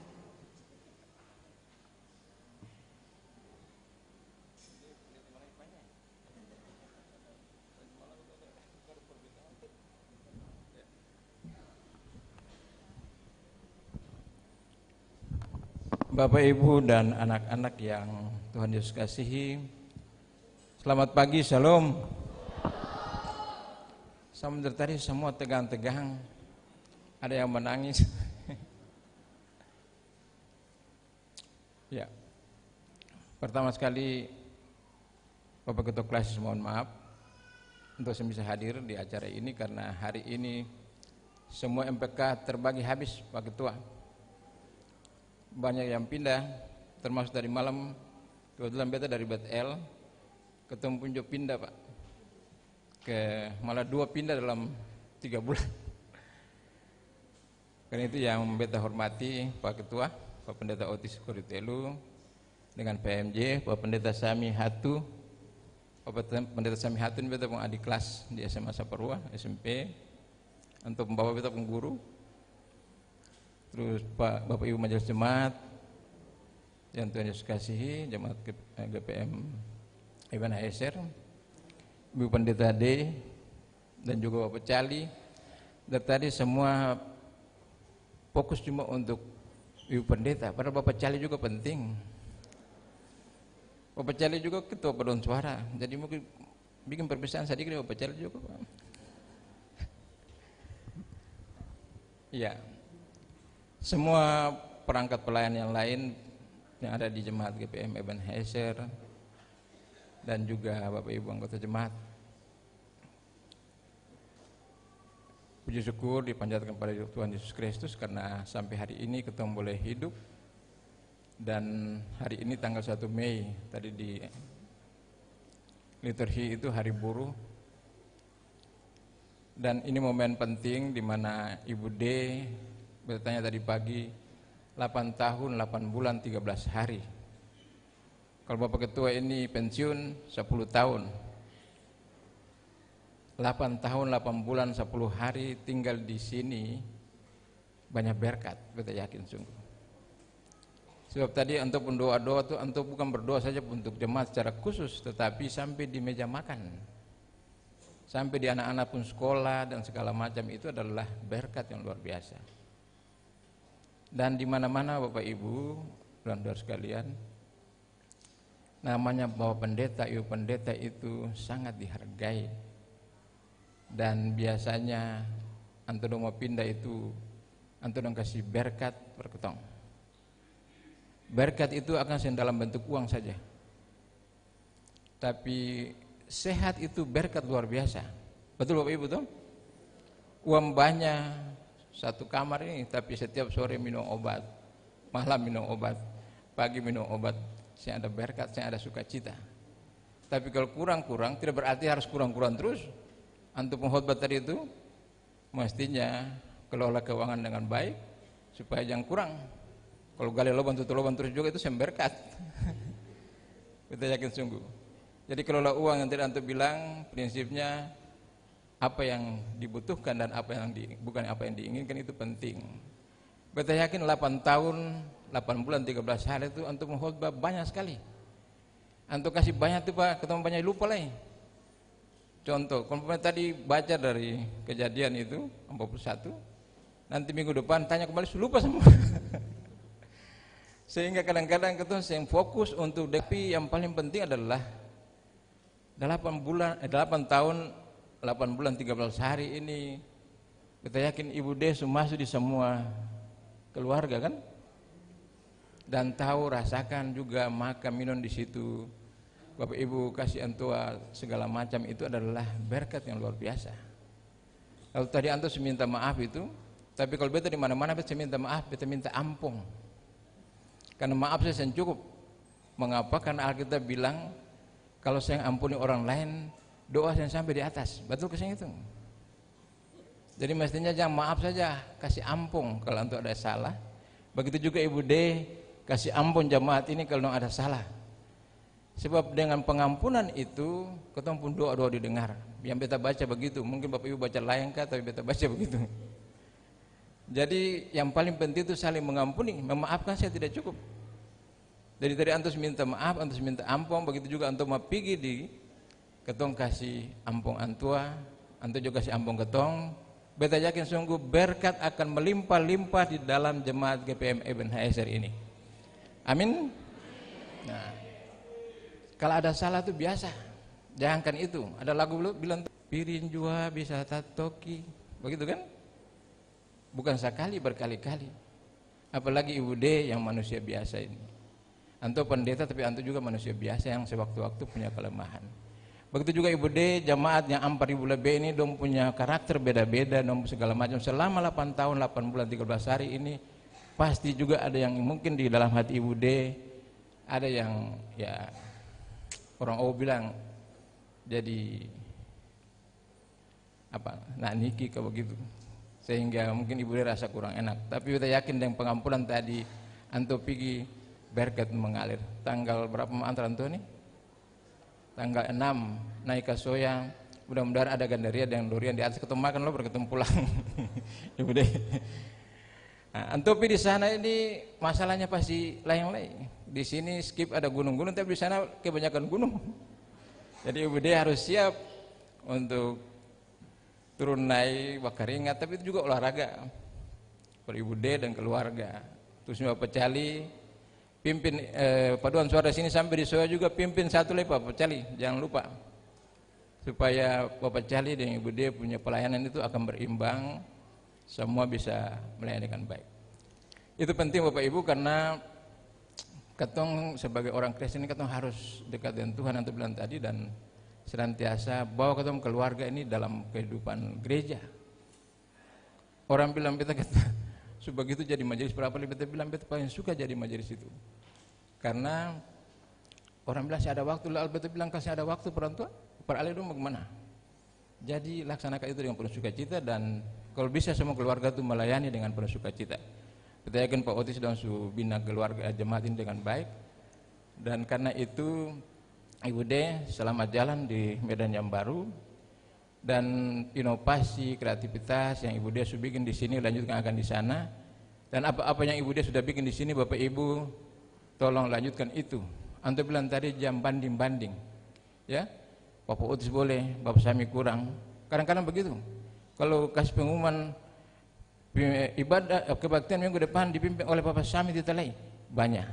Bapak, Ibu, dan anak-anak yang Tuhan Yesus kasihi, selamat pagi, shalom. Sama dari tadi semua tegang-tegang, ada yang menangis. Ya, pertama sekali Bapak Ketua Klasis mohon maaf untuk saya bisa hadir di acara ini karena hari ini semua MPK terbagi habis, Pak Ketua. Banyak yang pindah, termasuk dari malam kebetulan beta dari BTL ketemu Punjo pindah Pak, malah 2 pindah dalam 3 bulan. Karena itu yang beta hormati Pak Ketua, Pak Pendeta Otis Koritelu, dengan PMJ, Pak Pendeta Sami Hatu. Pak Pendeta Sami Hatu ini beta pun adik kelas di SMA Saparua, SMP, untuk membawa beta pun guru. Terus Bapak Ibu Majelis Jemaat yang Tuhan Yesus kasihi, Jemaat GPM Ebenezer, Ibu Pendeta D, dan juga Bapak Cali. Dari tadi semua fokus cuma untuk Ibu Pendeta, padahal Bapak Cali juga penting. Bapak Cali juga Ketua Paduan Suara, jadi mungkin bikin perpisahan sedikit Bapak Cali juga Pak. Iya. Semua perangkat pelayan yang lain yang ada di Jemaat GPM Ebenezer dan juga Bapak Ibu anggota jemaat, puji syukur dipanjatkan kepada Tuhan Yesus Kristus karena sampai hari ini kita boleh hidup. Dan hari ini tanggal 1 Mei, tadi di liturgi itu hari buruh, dan ini momen penting di mana Ibu D bertanya tadi pagi, 8 tahun, 8 bulan, 13 hari. Kalau Bapak Ketua ini pensiun 10 tahun. 8 tahun, 8 bulan, 10 hari tinggal di sini, banyak berkat, kita yakin sungguh. Sebab tadi untuk doa-doa itu untuk bukan berdoa saja untuk jemaat secara khusus, tetapi sampai di meja makan. Sampai di anak-anak pun sekolah dan segala macam itu adalah berkat yang luar biasa. Dan di mana-mana Bapak Ibu dan saudara sekalian, namanya Bapak Pendeta, Ibu Pendeta itu sangat dihargai. Dan biasanya antum mau pindah itu antum kasih berkat berketong. Berkat itu akan dalam bentuk uang saja. Tapi sehat itu berkat luar biasa. Betul Bapak Ibu tuh? Uang banyak satu kamar ini, tapi setiap sore minum obat, malam minum obat, pagi minum obat, saya ada berkat, saya ada sukacita. Tapi kalau kurang-kurang, tidak berarti harus kurang-kurang terus. Antum pengkhotbah tadi itu, mestinya kelola keuangan dengan baik, supaya jangan kurang. Kalau gali lubang tutup lubang terus juga itu saya berkat. Kita yakin sungguh. Jadi kelola uang yang tidak antum bilang, prinsipnya apa yang dibutuhkan dan apa yang bukan apa yang diinginkan itu penting. Beta yakin 8 tahun, 8 bulan, 13 hari itu untuk mengkhotbah banyak sekali. Untuk kasih banyak itu Pak, ketemu banyak lupa lagi. Contoh, kalau tadi baca dari Kejadian itu 41, nanti minggu depan tanya kembali lupa semua. Sehingga kadang-kadang kita yang fokus untuk DP yang paling penting adalah 8 tahun 8 bulan 13 hari ini kita yakin Ibu Desu masuk di semua keluarga kan, dan tahu rasakan juga makan minum di situ. Bapak Ibu kasih antua segala macam itu adalah berkat yang luar biasa. Kalau tadi antum minta maaf itu, tapi kalau beta di mana-mana beta minta maaf, beta minta ampun. Karena maaf saya cukup. Mengapa? Karena Alkitab bilang kalau saya ampuni orang lain, doa yang sampai di atas. Betul kesini itu. Jadi mestinya jangan maaf saja, kasih ampun kalau untuk ada salah. Begitu juga Ibu D, kasih ampun jemaat ini kalau ada salah. Sebab dengan pengampunan itu ketemu pun doa-doa didengar. Yang beta baca begitu, mungkin Bapak Ibu baca lain kah, tapi beta baca begitu. Jadi yang paling penting itu saling mengampuni, memaafkan saya tidak cukup. Jadi tadi antus minta maaf, antus minta ampun, begitu juga antum mapigi di ketong kasih ampun antua, antum juga kasih ampun ketong. Beta yakin sungguh berkat akan melimpah-limpah di dalam jemaat GPM Ebenezer ini. Amin. Nah, kalau ada salah itu biasa, jangankan itu. Ada lagu bilang pirin jua bisa tatoki, begitu kan? Bukan sekali, berkali-kali. Apalagi Ibu D yang manusia biasa ini. Antum pendeta tapi antum juga manusia biasa yang sewaktu-waktu punya kelemahan. Begitu juga Ibu D, jamaat yang 4.000 lebih ini dong punya karakter beda-beda, dong segala macam. Selama 8 tahun, 8 bulan, 13 hari ini pasti juga ada yang mungkin di dalam hati Ibu D ada yang ya orang bilang jadi apa, nak niki kayak begitu. Sehingga mungkin Ibu dia rasa kurang enak. Tapi kita yakin dengan pengampunan tadi antum pergi berkat mengalir. Tanggal berapa antara antum nih? Tanggal 6 naik ke Soya. Mudah-mudahan ada gandaria dan durian di atas, ketemu makan lo berketemu pulang. Ibu deh. Nah, antum di sana ini masalahnya pasti lain-lain. Di sini skip ada gunung-gunung, tapi di sana kebanyakan gunung. Jadi Ibu deh harus siap untuk turun naik bakar ringan, tapi itu juga olahraga per Ibu D dan keluarga. Terus Bapak Cali pimpin paduan suara sini sampai di Soya juga, pimpin satu lagi Bapak Cali, jangan lupa, supaya Bapak Cali dan Ibu D punya pelayanan itu akan berimbang, semua bisa melayani dengan baik. Itu penting Bapak Ibu, karena ketong sebagai orang Kristen ini ketong harus dekat dengan Tuhan yang bilang tadi, dan senantiasa bawa ketemu keluarga ini dalam kehidupan gereja. Orang bilang beta kata sebegitu jadi majelis berapa, beta bilang beta paling suka jadi majelis itu. Karena orang bilang saya ada waktu, lalu beta bilang kasih ada waktu perantua, peralih dong bagaimana. Jadi laksanakan itu dengan penuh sukacita, dan kalau bisa semua keluarga itu melayani dengan penuh sukacita. Kita yakin Pak Otis dan su bina keluarga jemaat ini dengan baik, dan karena itu Ibu D selamat jalan di Medan yang baru, dan inovasi kreativitas yang Ibu D sudah bikin di sini lanjutkan akan di sana, dan apa-apa yang Ibu D sudah bikin di sini Bapak Ibu tolong lanjutkan itu. Antum bilang tadi jam banding-banding, ya Bapak Otis boleh, Bapak Sami kurang, kadang-kadang begitu. Kalau kasih pengumuman ibadah kebaktian minggu depan dipimpin oleh Bapak Sami Titalai, banyak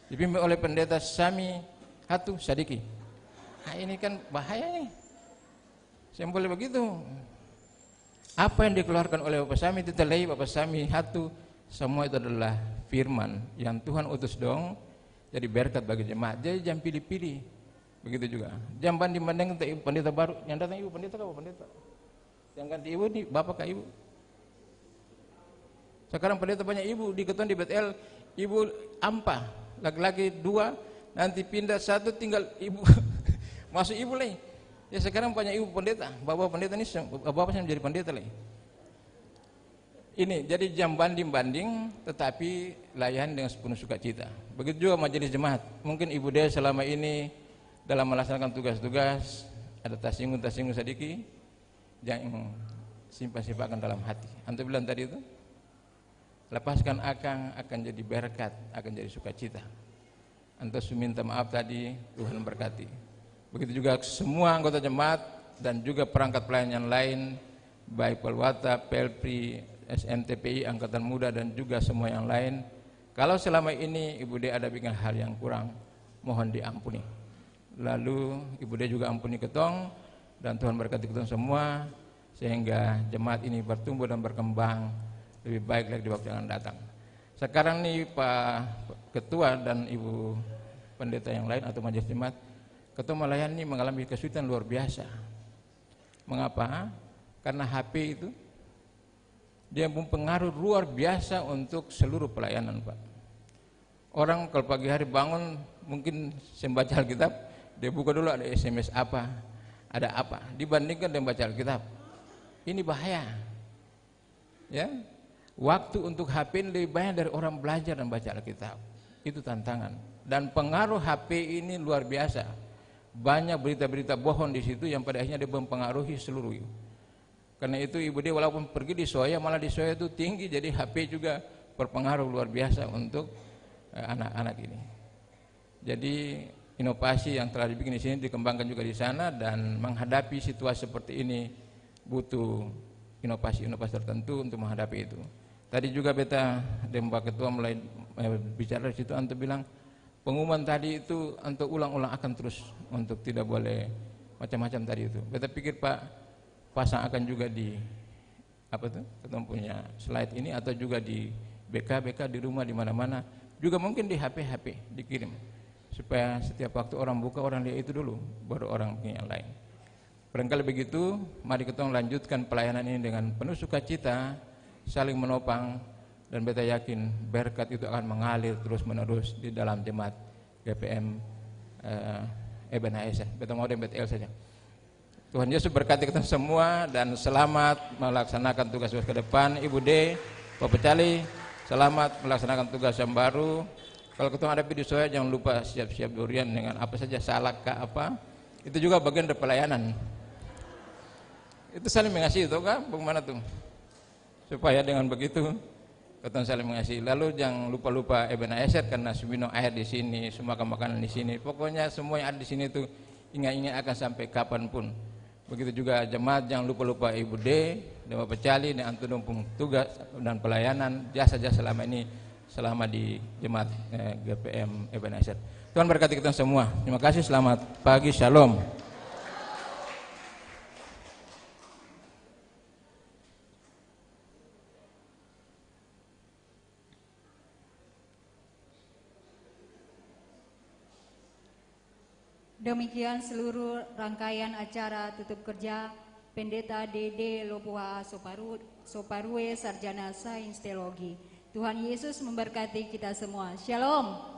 dipimpin oleh pendeta Sami Hatu Sadiki. Nah, ini kan bahaya nih. Saya boleh begitu. Apa yang dikeluarkan oleh Bapak Sami Titalai, Bapak Sami Hatu, semua itu adalah firman yang Tuhan utus dong, jadi berkat bagi jemaat. Jadi jangan pilih-pilih. Begitu juga. Jangan banding-banding untuk ibu pendeta baru. Yang datang ibu pendeta kah pendeta? Yang ganti ibu nih bapak kah ibu? Sekarang pendeta banyak ibu di Keton di Betel, ibu ampa, laki-laki 2. Nanti pindah 1 tinggal ibu masuk ibu lagi. Ya sekarang banyak ibu pendeta, bapak pendeta ini bapak saya menjadi pendeta lagi. Ini jadi jam banding-banding, tetapi layani dengan sepenuh sukacita. Begitu juga majelis jemaat. Mungkin Ibu D selama ini dalam melaksanakan tugas-tugas ada tasinggung sedikit, jangan simpan-simpan dalam hati. Antum bilang tadi itu, lepaskan akan jadi berkat, akan jadi sukacita. Antum minta maaf tadi, Tuhan berkati. Begitu juga semua anggota jemaat dan juga perangkat pelayanan yang lain, baik Pelwata, Pelpri, SMTPI, Angkatan Muda, dan juga semua yang lain. Kalau selama ini Ibu D ada bikin hal yang kurang, mohon diampuni. Lalu Ibu D juga ampuni ketong, dan Tuhan berkati ketong semua, sehingga jemaat ini bertumbuh dan berkembang lebih baik lagi di waktu yang akan datang. Sekarang nih Pak Ketua dan Ibu Pendeta yang lain atau majelis jemaat, Ketua melayani mengalami kesulitan luar biasa. Mengapa? Karena HP itu dia mempengaruhi luar biasa untuk seluruh pelayanan, Pak. Orang kalau pagi hari bangun mungkin membaca Alkitab, dia buka dulu ada SMS apa, ada apa, dibandingkan dengan baca Alkitab. Ini bahaya. Ya. Waktu untuk HP lebih banyak dari orang belajar dan baca Alkitab. Itu tantangan. Dan pengaruh HP ini luar biasa. Banyak berita-berita bohong di situ yang pada akhirnya dia mempengaruhi seluruh. Karena itu Ibu D walaupun pergi di Soya, malah di Soya itu tinggi, jadi HP juga berpengaruh luar biasa untuk anak-anak ini. Jadi inovasi yang telah dibikin di sini dikembangkan juga di sana, dan menghadapi situasi seperti ini butuh inovasi-inovasi tertentu untuk menghadapi itu. Tadi juga beta dan Mbak Ketua mulai bicara di situ, antum bilang pengumuman tadi itu untuk ulang-ulang akan terus, untuk tidak boleh macam-macam tadi itu. Beta pikir Pak pasang akan juga di apa tuh, ketemu punya slide ini, atau juga di BK di rumah, di mana-mana, juga mungkin di HP dikirim, supaya setiap waktu orang buka, orang lihat itu dulu, baru orang punya yang lain. Barangkali begitu, mari kita lanjutkan pelayanan ini dengan penuh sukacita, saling menopang, dan beta yakin berkat itu akan mengalir terus-menerus di dalam jemaat GPM Ebenezer. Beta mau DMBTL saja. Tuhan Yesus berkati kita semua, dan selamat melaksanakan tugas ke depan. Ibu D, Pak Pecali, selamat melaksanakan tugas yang baru. Kalau ketemu ada di Soya, jangan lupa siap-siap durian dengan apa saja, salak kah apa. Itu juga bagian dari pelayanan. Itu saling mengasihi, tahu kan? Bagaimana tuh? Supaya dengan begitu kita saling mengasihi. Lalu jangan lupa-lupa Ebenezer, karena minum air di sini, semua makanan di sini. Pokoknya semua yang ada di sini itu ingat-ingat akan sampai kapanpun. Begitu juga jemaat, jangan lupa-lupa Ibu D, dan Bapak Pecali, dan antum numpung tugas dan pelayanan jasa-jasa selama ini, selama di jemaat GPM Ebenezer. Tuhan berkati kita semua. Terima kasih, selamat pagi, shalom. Demikian seluruh rangkaian acara tutup kerja Pendeta Dede Lopuha Soparue, Sarjana Sains Teologi. Tuhan Yesus memberkati kita semua. Shalom.